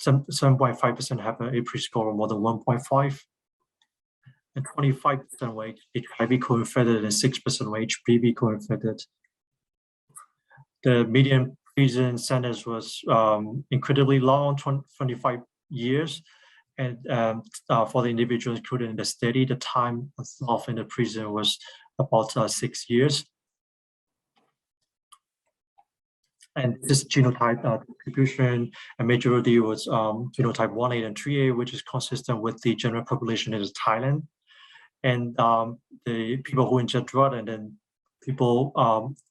7.5% have an APRI score of more than 1.5, and 25% were HIV co-infected and 6% were HPV co-infected. The median prison sentence was incredibly long, 25 years, and for the individuals included in the study, the time of in the prison was about 6 years. And this genotype distribution, a majority was genotype 1A and 3A, which is consistent with the general population in Thailand. And the people who injure drug and then people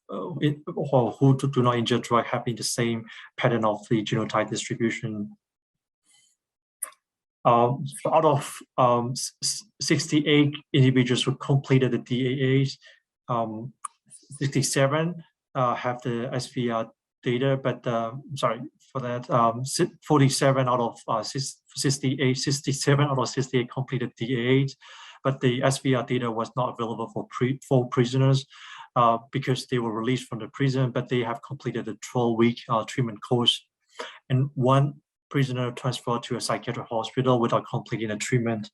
who do not injure drug having the same pattern of the genotype distribution. So out of 68 individuals who completed the DAAs, 67 have the SVR data, but sorry for that, 47 out of 68 completed DAAs, but the SVR data was not available for prisoners because they were released from the prison, but they have completed a 12-week treatment course. And one prisoner transferred to a psychiatric hospital without completing the treatment.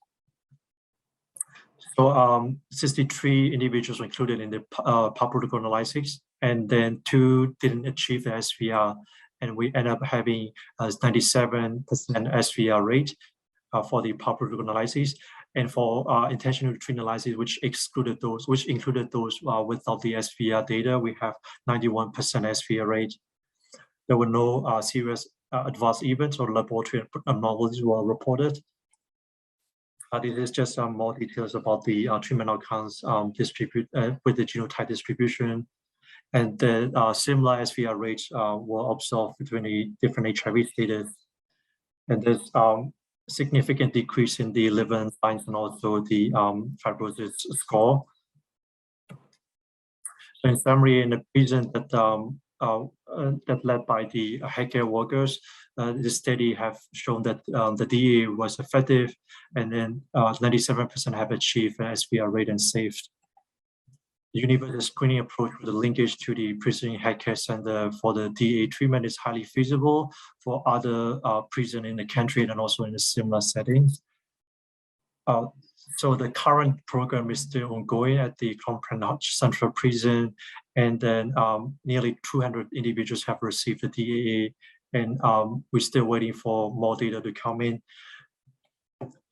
So 63 individuals were included in the protocol analysis, and then 2 didn't achieve the SVR, and we end up having a 97% SVR rate for the protocol analysis. And for intentional treatment analysis, which included those without the SVR data, we have 91% SVR rate. There were no serious adverse events or laboratory anomalies were reported. This is just some more details about the treatment outcomes with the genotype distribution. And the similar SVR rates were observed between the different HIV status. And there's significant decrease in the liver enzymes and also the fibrosis score. So in summary, in the prison that led by the healthcare workers, the study have shown that the DA was effective, and then 97% have achieved an SVR rate and saved. The universal screening approach with the linkage to the prison healthcare center for the DA treatment is highly feasible for other prisons in the country and also in a similar settings. So the current program is still ongoing at the Central Prison, and then nearly 200 individuals have received the DAA, and we're still waiting for more data to come in.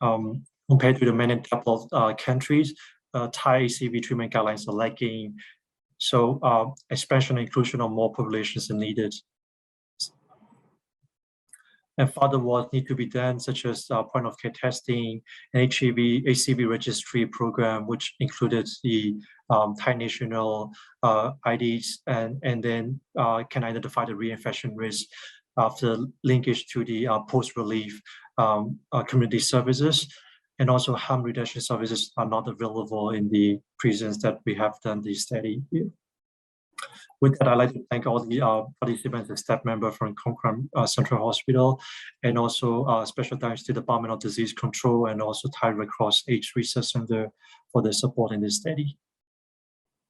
Compared to the many developed countries, Thai ACV treatment guidelines are lacking, so expansion and inclusion of more populations are needed. And further work need to be done, such as point of care testing, and ACV registry program, which included the Thai national IDs, and then can identify the reinfection risk after linkage to the post-relief community services. And also harm reduction services are not available in the prisons that we have done the study here. With that, I'd like to thank all the participants and staff members from Konkan Central Hospital, and also special thanks to the Department of Disease Control and also Thai Red Cross AIDS Research Center for their support in this study.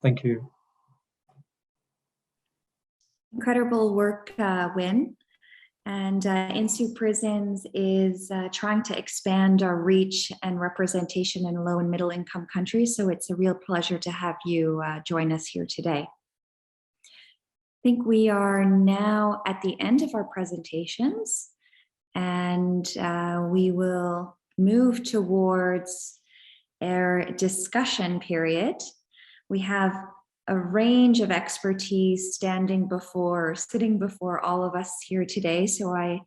Thank you. Incredible work, Wynn. And INHSU Prisons is trying to expand our reach and representation in low and middle income countries. So it's a real pleasure to have you join us here today. I think we are now at the end of our presentations, and we will move towards our discussion period. We have a range of expertise sitting before all of us here today. So I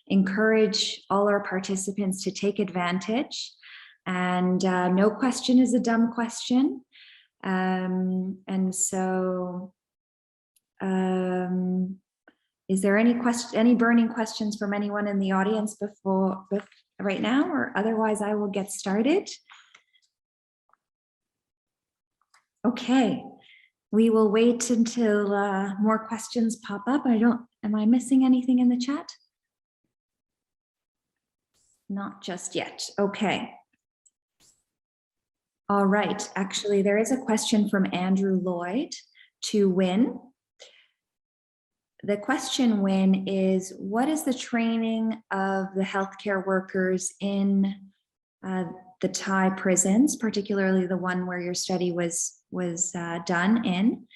encourage all our participants to take advantage, and no question is a dumb question. And so is there any burning questions from anyone in the audience before right now, or otherwise I will get started? Okay. We will wait until more questions pop up. Am I missing anything in the chat? Not just yet. Okay. All right. Actually, there is a question from Andrew Lloyd to Wynn. The question, Wynn, is what is the training of the healthcare workers in the Thai prisons, particularly the one where your study was done in,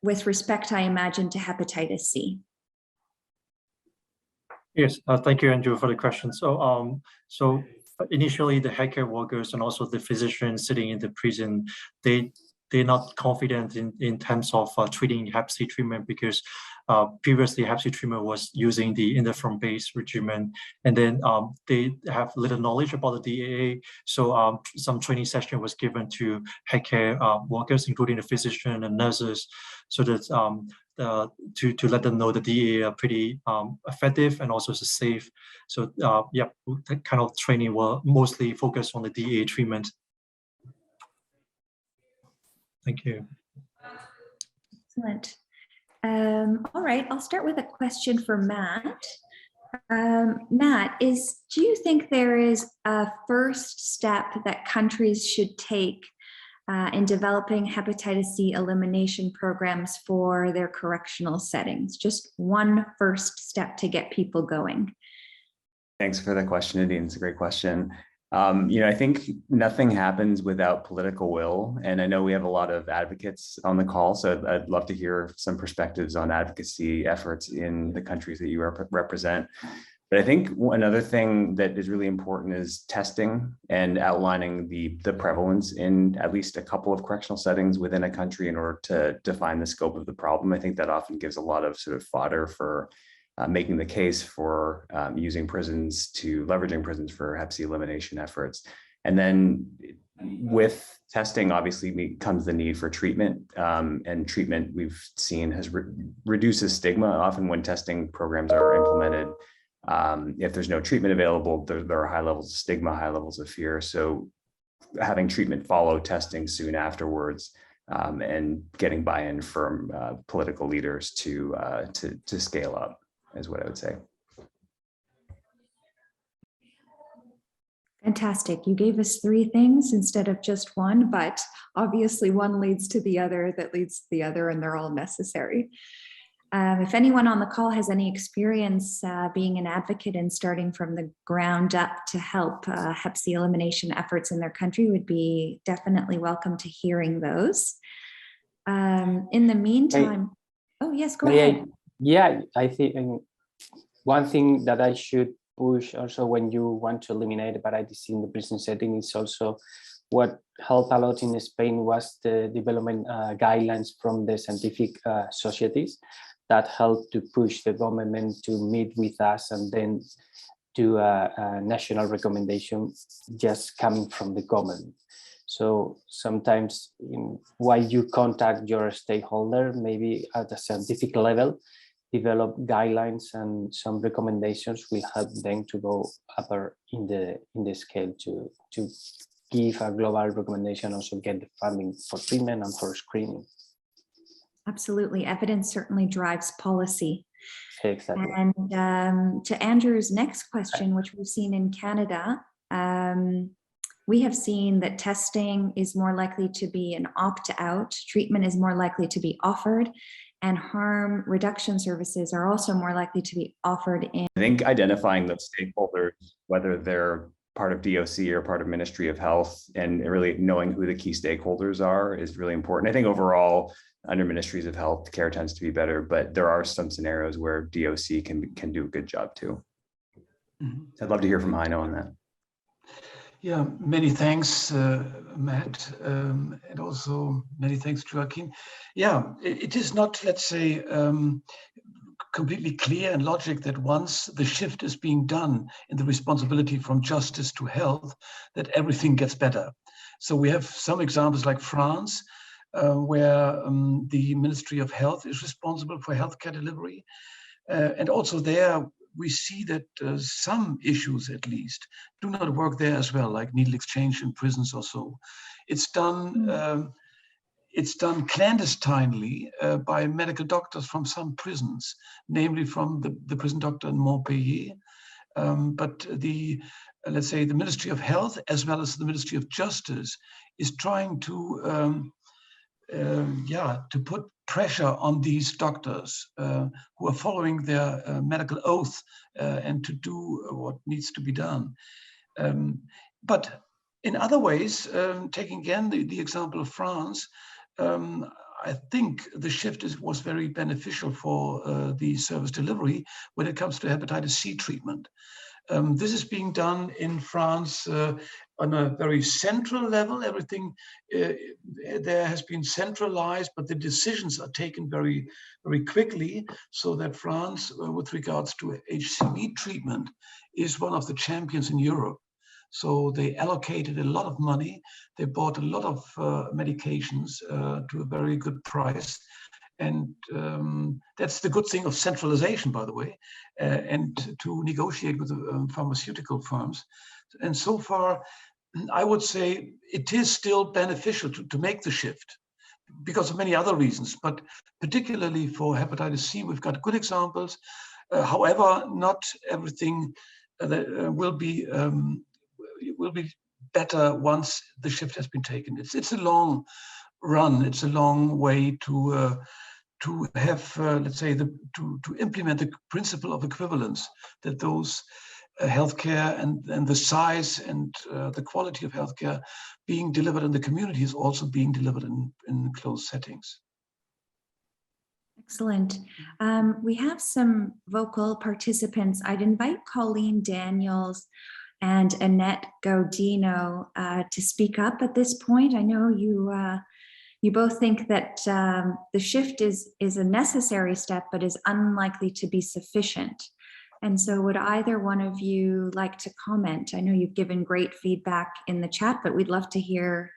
with respect, I imagine, to hepatitis C? Yes, thank you, Andrew, for the question. So, initially, the healthcare workers and also the physicians sitting in the prison, they're not confident in terms of treating Hep C treatment, because previously Hep C treatment was using the interferon-based regimen, and then they have little knowledge about the DAA. So some training session was given to healthcare workers, including the physician and nurses, so that to let them know the DAA are pretty effective and also safe. So yeah, that kind of training were mostly focused on the DAA treatment. Thank you. Excellent. All right, I'll start with a question for Matt. Matt, do you think there is a first step that countries should take in developing hepatitis C elimination programs for their correctional settings? Just one first step to get people going. Thanks for the question, Nadine. It's a great question. I think nothing happens without political will. And I know we have a lot of advocates on the call, so I'd love to hear some perspectives on advocacy efforts in the countries that you represent. But I think another thing that is really important is testing and outlining the prevalence in at least a couple of correctional settings within a country in order to define the scope of the problem. I think that often gives a lot of sort of fodder for making the case for leveraging prisons for Hep C elimination efforts. And then with testing, obviously comes the need for treatment, and treatment we've seen reduces stigma. Often when testing programs are implemented, if there's no treatment available, there are high levels of stigma, high levels of fear. So having treatment follow testing soon afterwards, and getting buy-in from political leaders to scale up is what I would say. Fantastic. You gave us 3 things instead of just one, but obviously one leads to the other that leads to the other, and they're all necessary. If anyone on the call has any experience being an advocate and starting from the ground up to help Hep C elimination efforts in their country, would be definitely welcome to hearing those. In the meantime, oh yes, go ahead. Yeah, I think one thing that I should push also when you want to eliminate hepatitis C in the prison setting is also what helped a lot in Spain was the development guidelines from the scientific societies that helped to push the government to meet with us and then do a national recommendation just coming from the government. So sometimes while you contact your stakeholder, maybe at the scientific level, develop guidelines and some recommendations will help them to go upper in the scale to give a global recommendation, also get the funding for treatment and for screening. Absolutely. Evidence certainly drives policy. Exactly. And to Andrew's next question, which we've seen in Canada, we have seen that testing is more likely to be an opt-out, treatment is more likely to be offered, and harm reduction services are also more likely to be offered in. I think identifying those stakeholders, whether they're part of DOC or part of Ministry of Health, and really knowing who the key stakeholders are is really important. I think overall, under Ministries of Health, care tends to be better, but there are some scenarios where DOC can do a good job too. Mm-hmm. I'd love to hear from Heino on that. Yeah, many thanks, Matt, and also many thanks, Joaquin. Yeah, it is not, let's say, completely clear and logic that once the shift is being done in the responsibility from justice to health, that everything gets better. So we have some examples like France, where the Ministry of Health is responsible for healthcare delivery. And also there, we see that some issues, at least, do not work there as well, like needle exchange in prisons or so. It's done clandestinely by medical doctors from some prisons, namely from the prison doctor in Montpellier. But let's say the Ministry of Health, as well as the Ministry of Justice, is trying to put pressure on these doctors who are following their medical oath and to do what needs to be done. But in other ways, taking again the example of France, I think the shift was very beneficial for the service delivery when it comes to hepatitis C treatment. This is being done in France on a very central level. Everything there has been centralized, but the decisions are taken very, very quickly, so that France, with regards to HCV treatment, is one of the champions in Europe. So they allocated a lot of money. They bought a lot of medications to a very good price. And that's the good thing of centralization, by the way, and to negotiate with the pharmaceutical firms. And so far, I would say it is still beneficial to make the shift because of many other reasons, but particularly for hepatitis C, we've got good examples. However, not everything will be better once the shift has been taken. It's a long run. It's a long way to have, let's say, to implement the principle of equivalence, that those healthcare and the size and the quality of healthcare being delivered in the community is also being delivered in closed settings. Excellent. We have some vocal participants. I'd invite Colleen Daniels and Annette Gaudino to speak up at this point. I know you both think that the shift is a necessary step, but is unlikely to be sufficient. And so would either one of you like to comment? I know you've given great feedback in the chat, but we'd love to hear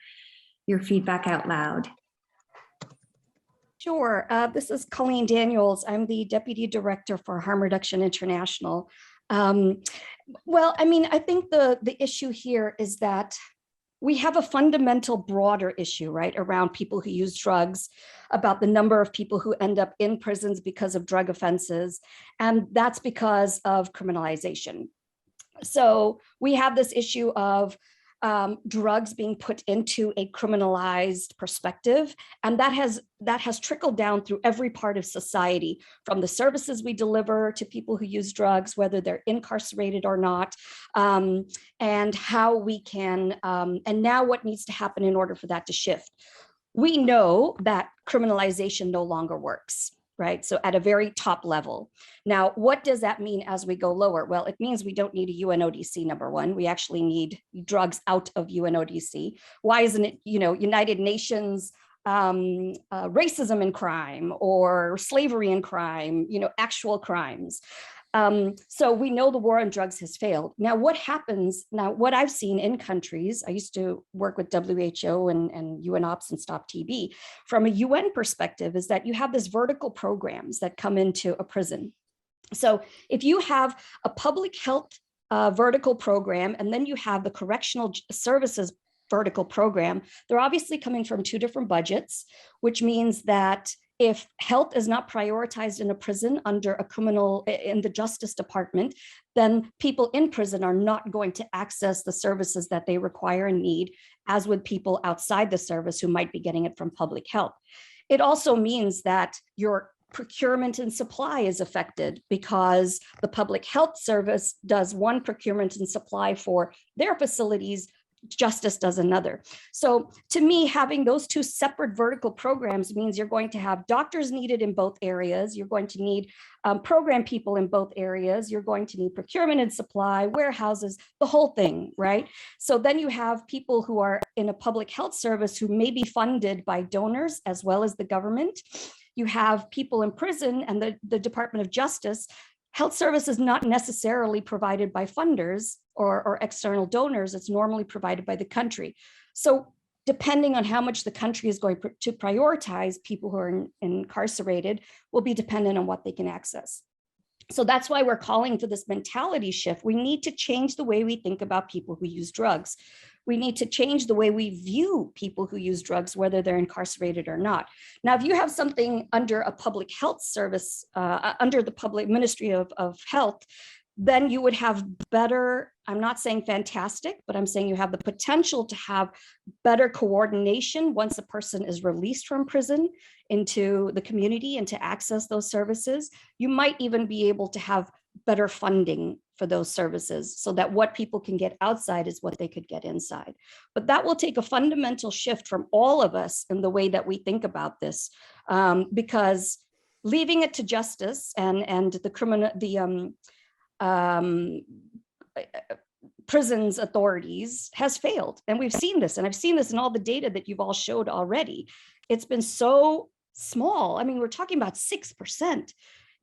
your feedback out loud. Sure. This is Colleen Daniels. I'm the Deputy Director for Harm Reduction International. Well, I mean, I think the issue here is that we have a fundamental broader issue, right, around people who use drugs, about the number of people who end up in prisons because of drug offenses, and that's because of criminalization. So we have this issue of drugs being put into a criminalized perspective, and that has trickled down through every part of society, from the services we deliver to people who use drugs, whether they're incarcerated or not, and how we can, and now what needs to happen in order for that to shift. We know that criminalization no longer works, right? So at a very top level. Now, what does that mean as we go lower? Well, it means we don't need a UNODC, number one. We actually need drugs out of UNODC. Why isn't it, United Nations racism and crime, or slavery and crime, actual crimes? So we know the war on drugs has failed. Now, what happens now, what I've seen in countries, I used to work with WHO and UNOPS and Stop TB, from a UN perspective, is that you have this vertical programs that come into a prison. So if you have a public health vertical program, and then you have the correctional services vertical program, they're obviously coming from two different budgets, which means that if health is not prioritized in a prison under a criminal, in the Justice Department, then people in prison are not going to access the services that they require and need, as would people outside the service who might be getting it from public health. It also means that your procurement and supply is affected, because the public health service does one procurement and supply for their facilities, Justice does another. So to me, having those two separate vertical programs means you're going to have doctors needed in both areas. You're going to need program people in both areas. You're going to need procurement and supply, warehouses, the whole thing, right? So then you have people who are in a public health service who may be funded by donors as well as the government. You have people in prison and the Department of Justice. Health service is not necessarily provided by funders or external donors. It's normally provided by the country. So depending on how much the country is going to prioritize people who are incarcerated will be dependent on what they can access. So that's why we're calling for this mentality shift. We need to change the way we think about people who use drugs. We need to change the way we view people who use drugs, whether they're incarcerated or not. Now, if you have something under a public health service, under the public Ministry of Health, then you would have better, I'm not saying fantastic, but I'm saying you have the potential to have better coordination once a person is released from prison into the community and to access those services. You might even be able to have better funding for those services, so that what people can get outside is what they could get inside. But that will take a fundamental shift from all of us in the way that we think about this, because leaving it to justice and the prisons authorities has failed. And we've seen this, and I've seen this in all the data that you've all showed already. It's been so small. I mean, we're talking about 6%.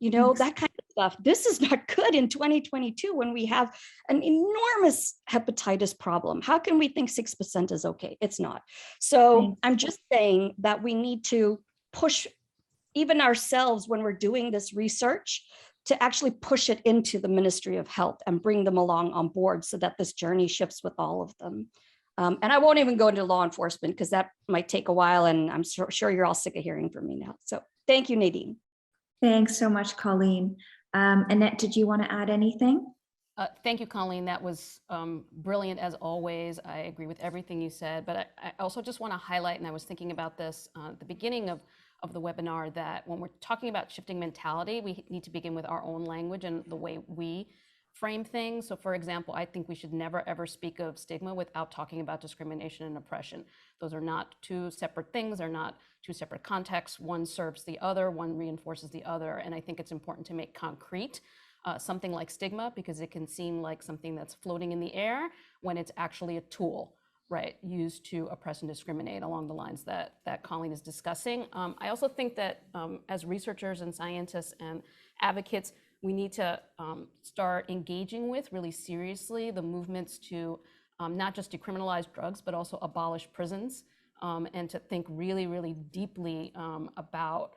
That kind of stuff. This is not good in 2022 when we have an enormous hepatitis problem. How can we think 6% is okay? It's not. So I'm just saying that we need to push even ourselves when we're doing this research to actually push it into the Ministry of Health and bring them along on board so that this journey shifts with all of them. And I won't even go into law enforcement because that might take a while, and I'm sure you're all sick of hearing from me now. So thank you, Nadine. Thanks so much, Colleen. Annette, did you want to add anything? Thank you, Colleen. That was brilliant as always. I agree with everything you said, but I also just want to highlight, and I was thinking about this at the beginning of the webinar, that when we're talking about shifting mentality, we need to begin with our own language and the way we frame things. So for example, I think we should never ever speak of stigma without talking about discrimination and oppression. Those are not two separate things. They're not two separate contexts. One serves the other, one reinforces the other. And I think it's important to make concrete something like stigma, because it can seem like something that's floating in the air when it's actually a tool, right, used to oppress and discriminate along the lines that Colleen is discussing. I also think that as researchers and scientists and advocates, we need to start engaging with really seriously the movements to not just decriminalize drugs, but also abolish prisons, and to think really, really deeply about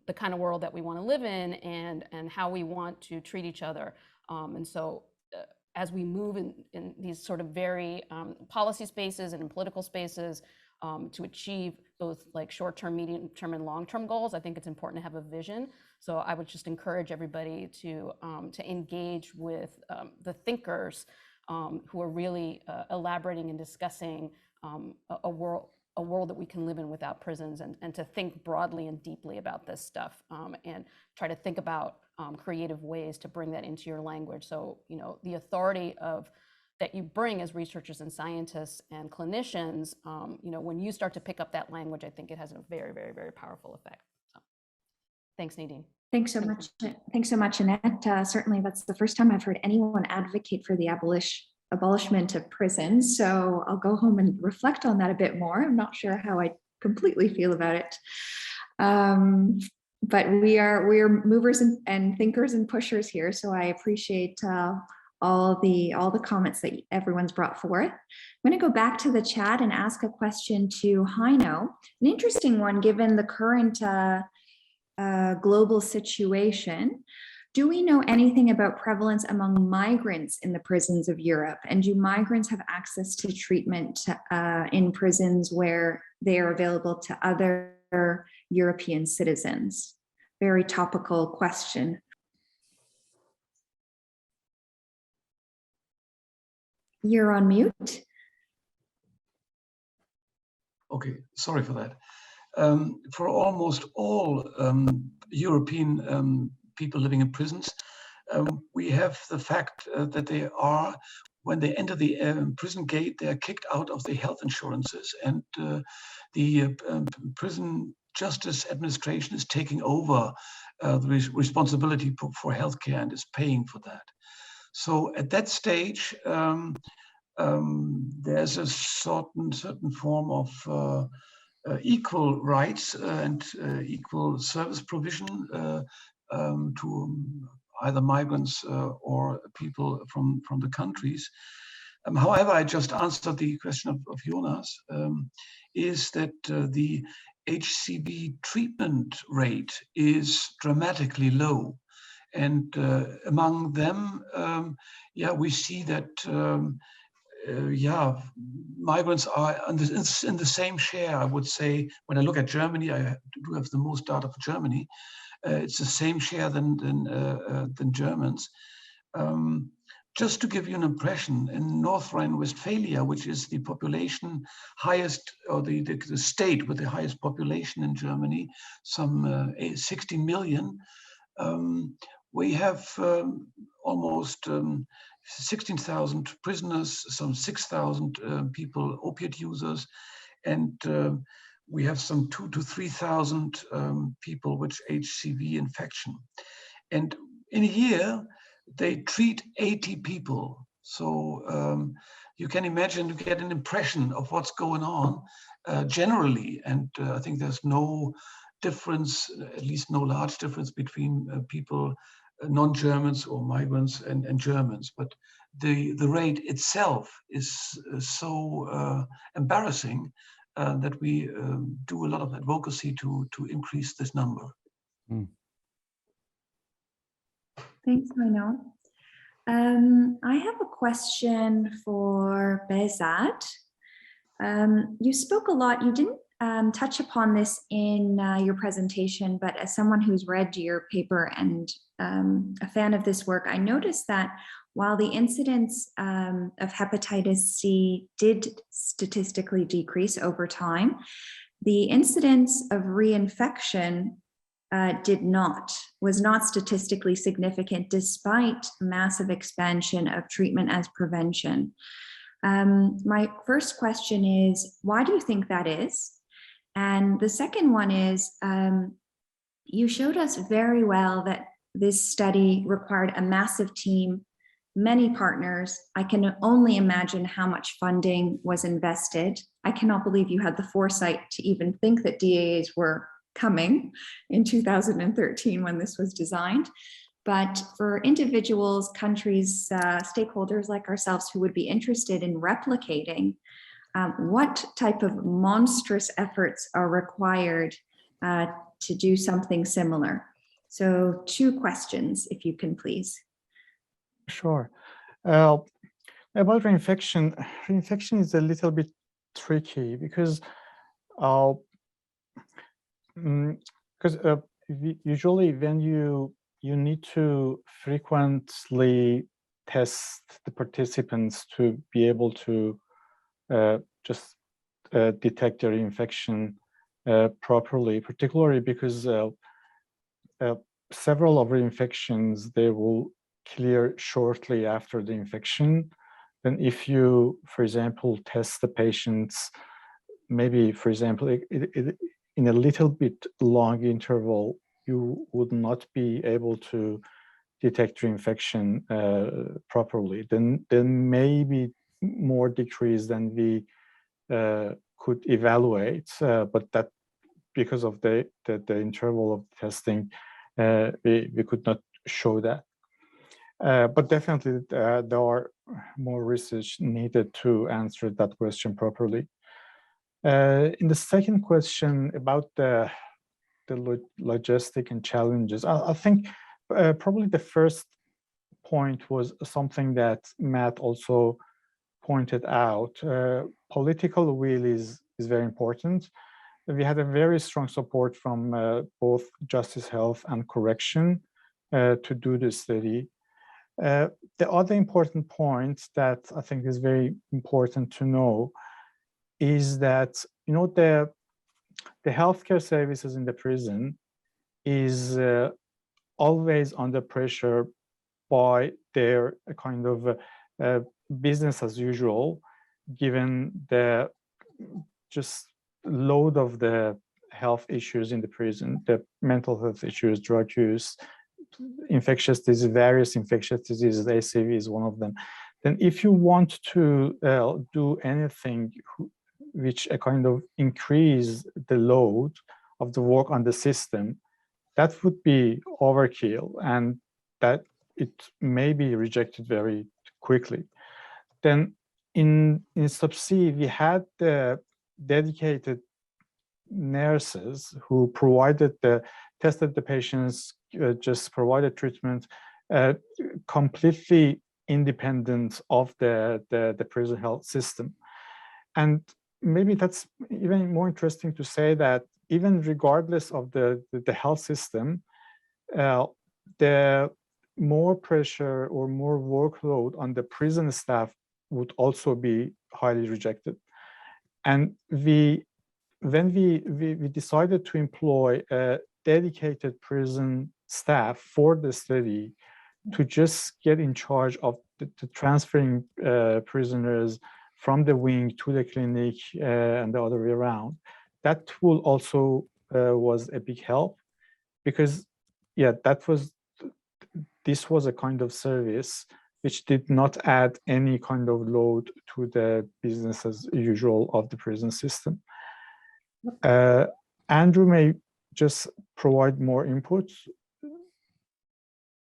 the kind of world that we want to live in and how we want to treat each other. And so as we move in these sort of very policy spaces and in political spaces to achieve both like short-term, medium-term, and long-term goals, I think it's important to have a vision. So I would just encourage everybody to engage with the thinkers who are really elaborating and discussing a world that we can live in without prisons, and to think broadly and deeply about this stuff, and try to think about creative ways to bring that into your language. So, you know, the authority that you bring as researchers and scientists and clinicians, you know, when you start to pick up that language, I think it has a very, very, very powerful effect. So, thanks, Nadine. Thanks so much. Thanks so much, Annette. Certainly, that's the first time I've heard anyone advocate for the abolishment of prisons. So I'll go home and reflect on that a bit more. I'm not sure how I completely feel about it. But we are movers and thinkers and pushers here. So I appreciate all the comments that everyone's brought forth. I'm going to go back to the chat and ask a question to Heino. An interesting one, given the current global situation. Do we know anything about prevalence among migrants in the prisons of Europe? And do migrants have access to treatment in prisons where they are available to other European citizens? Very topical question. You're on mute. Okay, sorry for that. For almost all European people living in prisons, we have the fact that they are, when they enter the prison gate, they are kicked out of their health insurances, and the prison justice administration is taking over the responsibility for healthcare and is paying for that. So at that stage, there's a certain form of equal rights and equal service provision to either migrants or people from the countries. However, I just answered the question of Jonas, is that the HCV treatment rate is dramatically low. And among them, we see that migrants are in the same share. I would say, when I look at Germany, I do have the most data for Germany. It's the same share than Germans. Just to give you an impression, in North Rhine-Westphalia, which is the population highest, or the state with the highest population in Germany, some 16 million, we have almost 16,000 prisoners, some 6,000 people, opiate users, and we have some 2,000 to 3,000 people with HCV infection. And in a year, they treat 80 people. So you can imagine, you get an impression of what's going on generally. And I think there's no difference, at least no large difference between people, non-Germans or migrants and Germans. But the rate itself is so embarrassing that we do a lot of advocacy to increase this number. Mm. Thanks, Heino. I have a question for Behzad. You spoke a lot. You didn't touch upon this in your presentation, but as someone who's read your paper and a fan of this work, I noticed that while the incidence of hepatitis C did statistically decrease over time, the incidence of reinfection was not statistically significant despite massive expansion of treatment as prevention. My first question is, why do you think that is? And the second one is, you showed us very well that this study required a massive team, many partners. I can only imagine how much funding was invested. I cannot believe you had the foresight to even think that DAAs were coming in 2013 when this was designed. But for individuals, countries, stakeholders like ourselves who would be interested in replicating, what type of monstrous efforts are required to do something similar? So 2 questions, if you can please. Sure. About reinfection, reinfection is a little bit tricky because usually when you need to frequently test the participants to be able to just detect their infection properly, particularly because several of the infections, they will clear shortly after the infection. Then if you, for example, test the patients, maybe, for example, in a little bit long interval, you would not be able to detect reinfection properly. Then maybe more decrease than we could evaluate, but that because of the interval of testing, we could not show that. But definitely there are more research needed to answer that question properly. In the second question about the logistic and challenges, I think probably the first point was something that Matt also pointed out. Political will is very important. We had a very strong support from both Justice Health and Correction to do this study. The other important point that I think is very important to know is that, you know, the healthcare services in the prison is always under pressure by their kind of business as usual, given the just load of the health issues in the prison, the mental health issues, drug use, infectious disease, various infectious diseases, ACV is one of them. Then if you want to do anything which kind of increase the load of the work on the system, that would be overkill, and that it may be rejected very quickly. Then in Sub-C, we had the dedicated nurses who tested the patients, just provided treatment, completely independent of the prison health system. And maybe that's even more interesting to say that even regardless of the health system, the more pressure or more workload on the prison staff would also be highly rejected. And when we decided to employ a dedicated prison staff for the study to just get in charge of the transferring prisoners from the wing to the clinic and the other way around, that tool also was a big help, because this was a kind of service which did not add any kind of load to the business as usual of the prison system. Andrew may just provide more input.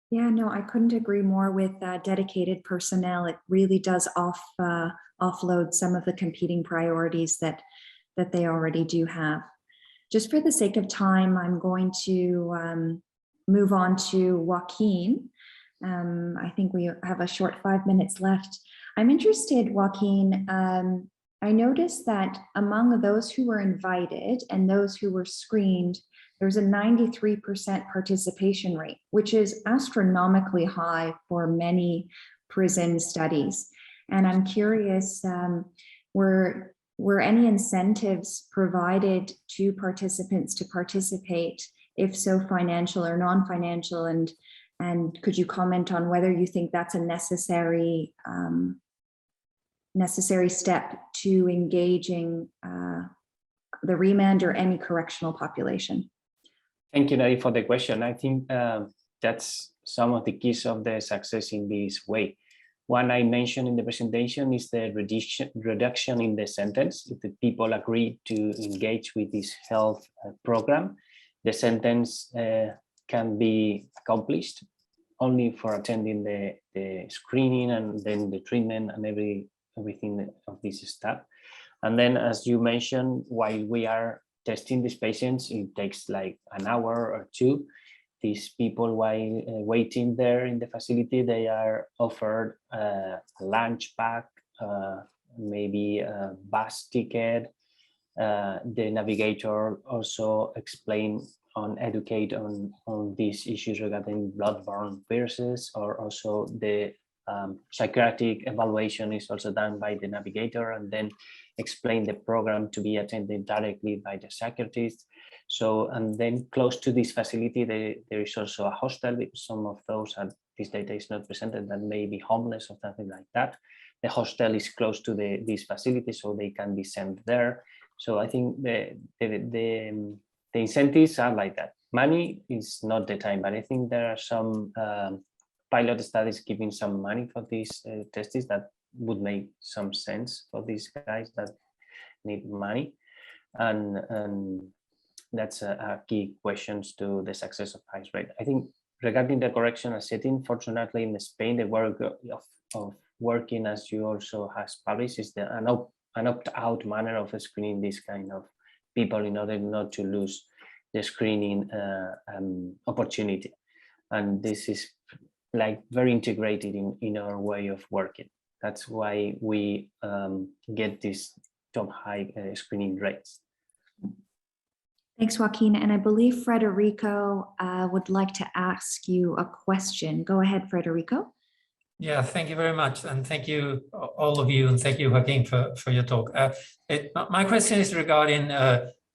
Yeah, no, I couldn't agree more with dedicated personnel. It really does offload some of the competing priorities that they already do have. Just for the sake of time, I'm going to move on to Joaquin. I think we have a short 5 minutes left. I'm interested, Joaquin, I noticed that among those who were invited and those who were screened, there's a 93% participation rate, which is astronomically high for many prison studies. And I'm curious, were any incentives provided to participants to participate? If so, financial or non-financial, and could you comment on whether you think that's a necessary step to engaging the remand or any correctional population? Thank you, Nadine, for the question. I think that's some of the keys of the success in this way. One I mentioned in the presentation is the reduction in the sentence. If the people agree to engage with this health program, the sentence can be accomplished only for attending the screening and then the treatment and everything of this stuff. And then, as you mentioned, while we are testing these patients, it takes like an hour or two. These people, while waiting there in the facility, they are offered a lunch pack, maybe a bus ticket. The navigator also educate on these issues regarding bloodborne viruses, or also the psychiatric evaluation is also done by the navigator, and then explain the program to be attended directly by the psychiatrist. So, and then close to this facility, there is also a hostel, because some of those, and this data is not presented, that may be homeless or something like that. The hostel is close to this facility, so they can be sent there. So I think the incentives are like that. Money is not the time, but I think there are some pilot studies giving some money for these tests that would make some sense for these guys that need money. And that's a key questions to the success of PICE, right? I think regarding the correctional setting, fortunately in Spain, the work of working, as you also has published, is an opt-out manner of screening this kind of people in order not to lose the screening opportunity. And this is like very integrated in our way of working. That's why we get these top high screening rates. Thanks, Joaquin. And I believe Federico would like to ask you a question. Go ahead, Federico. Yeah, thank you very much. And thank you, all of you. And thank you, Joaquin, for your talk. My question is regarding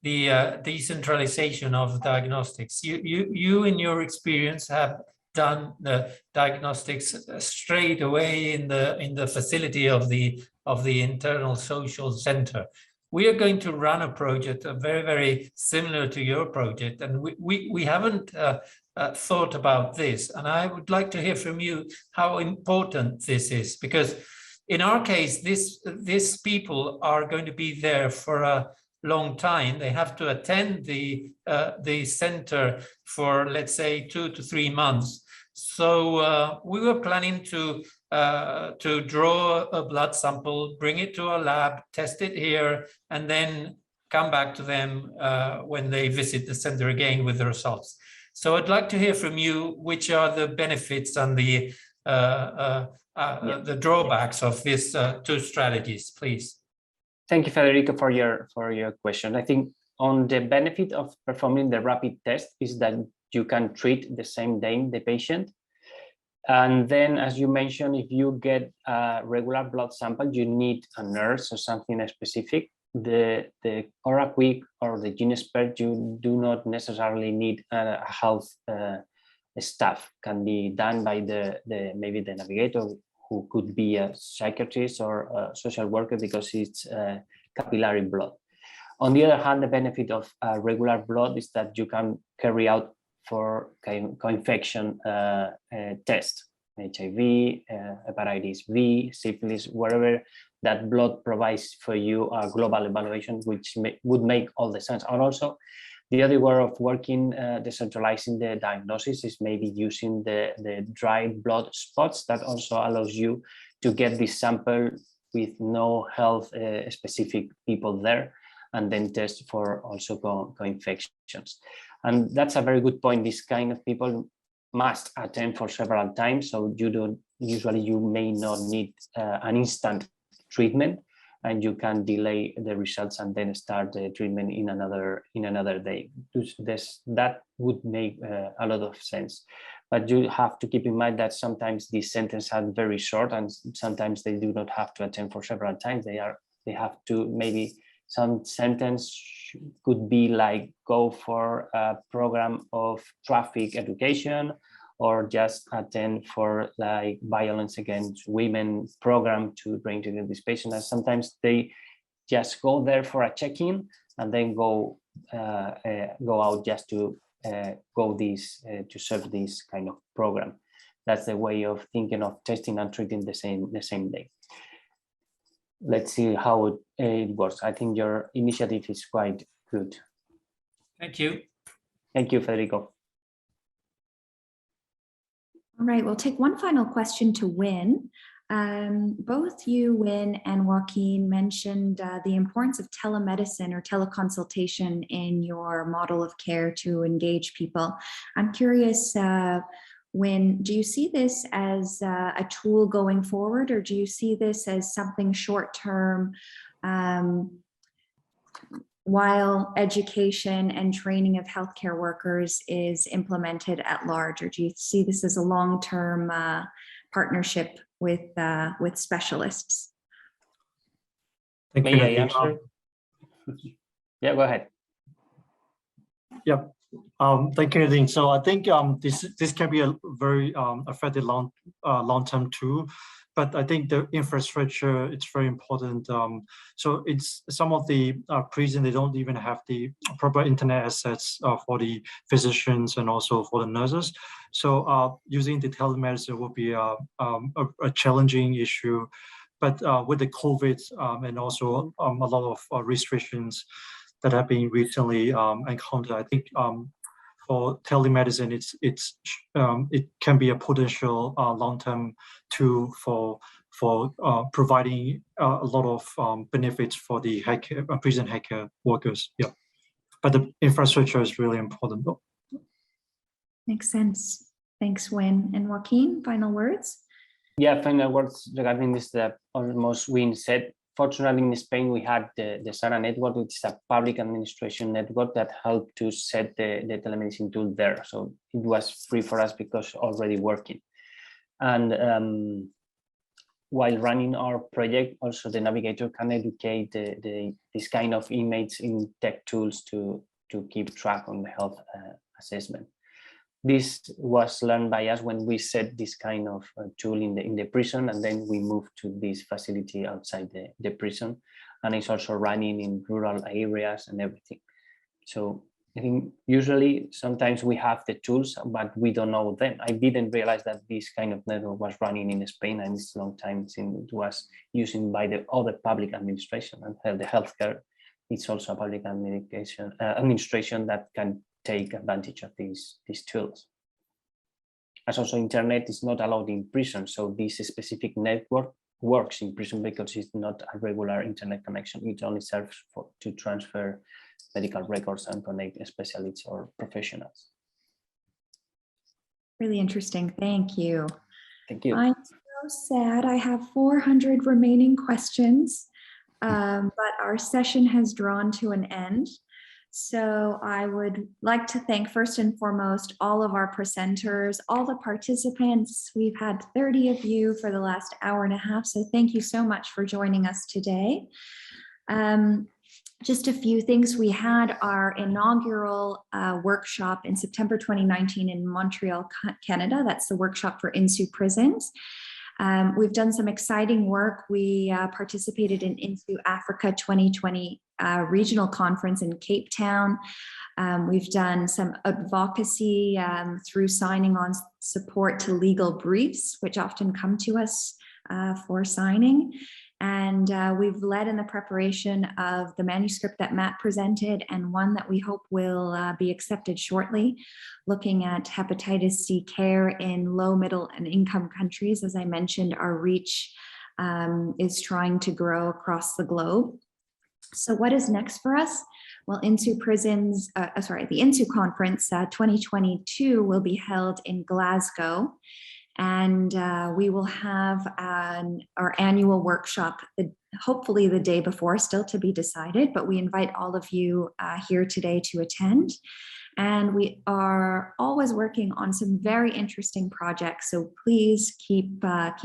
the decentralization of diagnostics. You in your experience, have done the diagnostics straight away in the facility of the internal social center. We are going to run a project very, very similar to your project, and we haven't thought about this. And I would like to hear from you how important this is, because in our case, these people are going to be there for a long time. They have to attend the center for, let's say, 2 to 3 months. So we were planning to draw a blood sample, bring it to a lab, test it here, and then come back to them when they visit the center again with the results. So I'd like to hear from you, which are the benefits and the drawbacks of these two strategies, please. Thank you, Federico, for your question. I think on the benefit of performing the rapid test is that you can treat the same day the patient. And then, as you mentioned, if you get a regular blood sample, you need a nurse or something specific. The OraQuick or the GeneSpert, you do not necessarily need a health staff. Can be done by maybe the navigator, who could be a psychiatrist or a social worker, because it's capillary blood. On the other hand, the benefit of regular blood is that you can carry out for co-infection test, HIV, hepatitis B, syphilis, whatever that blood provides for you a global evaluation, which would make all the sense. And also, the other way of working, decentralizing the diagnosis, is maybe using the dried blood spots. That also allows you to get this sample with no health specific people there, and then test for also co-infections. And that's a very good point. This kind of people must attend for several times, so you may not need an instant treatment, and you can delay the results and then start the treatment in another day. That would make a lot of sense. But you have to keep in mind that sometimes these sentences are very short, and sometimes they do not have to attend for several times. They have to, maybe some sentence could be like, go for a program of traffic education, or just attend for like violence against women program to reintegrate this patient. And sometimes they just go there for a check-in and then go out just to to serve this kind of program. That's the way of thinking of testing and treating the same day. Let's see how it works. I think your initiative is quite good. Thank you. Thank you, Federico. All right, we'll take one final question to Wynn. Both you, Wynn, and Joaquin mentioned the importance of telemedicine or teleconsultation in your model of care to engage people. I'm curious, Wynn, do you see this as a tool going forward, or do you see this as something short-term while education and training of healthcare workers is implemented at large, or do you see this as a long-term partnership with specialists? Thank you, May I Nadine. answer? Yeah, go ahead. Yeah. Thank you, Nadine. So I think this can be a very effective long-term tool, but I think the infrastructure, it's very important. So it's some of the prisons, they don't even have the proper internet assets for the physicians and also for the nurses. So using the telemedicine will be a challenging issue. But with the COVID and also a lot of restrictions that have been recently encountered, I think for telemedicine, it can be a potential long-term tool for providing a lot of benefits for the prison healthcare workers. Yeah, but the infrastructure is really important. Makes sense. Thanks, Wynn. And Joaquin, final words? Yeah, final words regarding this that almost Wynn said. Fortunately, in Spain, we had the Saturn Network, which is a public administration network that helped to set the telemedicine tool there. So it was free for us because already working. And while running our project, also the navigator can educate this kind of inmates in tech tools to keep track on the health assessment. This was learned by us when we set this kind of tool in the prison, and then we moved to this facility outside the prison, and it's also running in rural areas and everything. So I think usually sometimes we have the tools, but we don't know them. I didn't realize that this kind of network was running in Spain, and it's a long time since it was used by the other public administration, and the healthcare. It's also a public administration that can take advantage of these tools. As also internet is not allowed in prison, so this specific network works in prison because it's not a regular internet connection. It only serves to transfer medical records and connect specialists or professionals. Really interesting. Thank you. Thank you. I'm so sad. I have 400 remaining questions, but our session has drawn to an end. So I would like to thank first and foremost all of our presenters, all the participants. We've had 30 of you for the last hour and a half. So thank you so much for joining us today. Just a few things. We had our inaugural workshop in September 2019 in Montreal, Canada. That's the workshop for INHSU Prisons. We've done some exciting work. We participated in INHSU Africa 2020 regional conference in Cape Town. We've done some advocacy through signing on support to legal briefs, which often come to us for signing. And we've led in the preparation of the manuscript that Matt presented, and one that we hope will be accepted shortly, looking at hepatitis C care in low, middle, and income countries. As I mentioned, our reach is trying to grow across the globe. So what is next for us? Well, INHSU Prisons, the INHSU Conference 2022 will be held in Glasgow. And we will have our annual workshop, hopefully the day before, still to be decided, but we invite all of you here today to attend. And we are always working on some very interesting projects, so please keep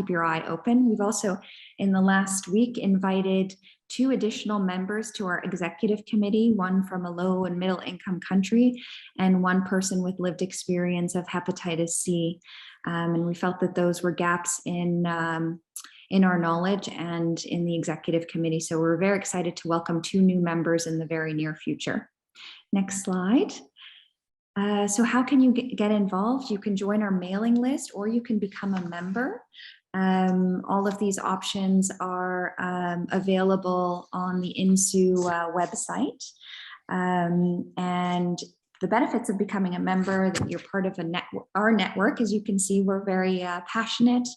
your eye open. We've also, in the last week, invited 2 additional members to our executive committee, one from a low and middle income country, and 1 person with lived experience of hepatitis C. And we felt that those were gaps in our knowledge and in the executive committee. So we're very excited to welcome 2 new members in the very near future. Next slide. So how can you get involved? You can join our mailing list or you can become a member. All of these options are available on the INHSU website. And the benefits of becoming a member, that you're part of our network. As you can see, we're very passionate,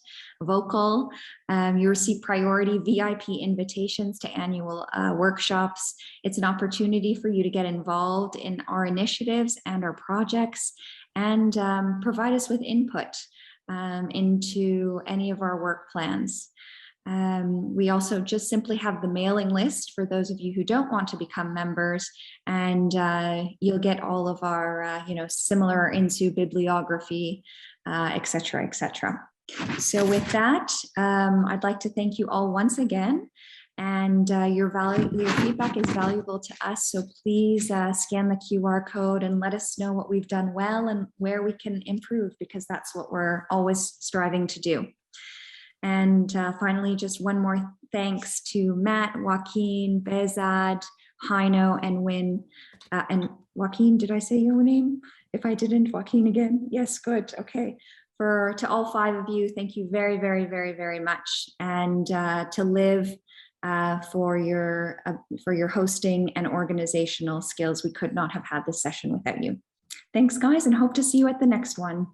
vocal. You receive priority VIP invitations to annual workshops. It's an opportunity for you to get involved in our initiatives and our projects and provide us with input into any of our work plans. We also just simply have the mailing list for those of you who don't want to become members, and you'll get all of our similar INHSU bibliography, et cetera, et cetera. So with that, I'd like to thank you all once again, and your feedback is valuable to us. So please scan the QR code and let us know what we've done well and where we can improve, because that's what we're always striving to do. And finally, just one more thanks to Matt, Joaquin, Rizad, Heino, and Wynn. And Joaquin, did I say your name? If I didn't, Joaquin again? Yes, good, okay. To all 5 of you, thank you very, very, very, very much. And to Liv, for your hosting and organizational skills. We could not have had this session without you. Thanks, guys, and hope to see you at the next one.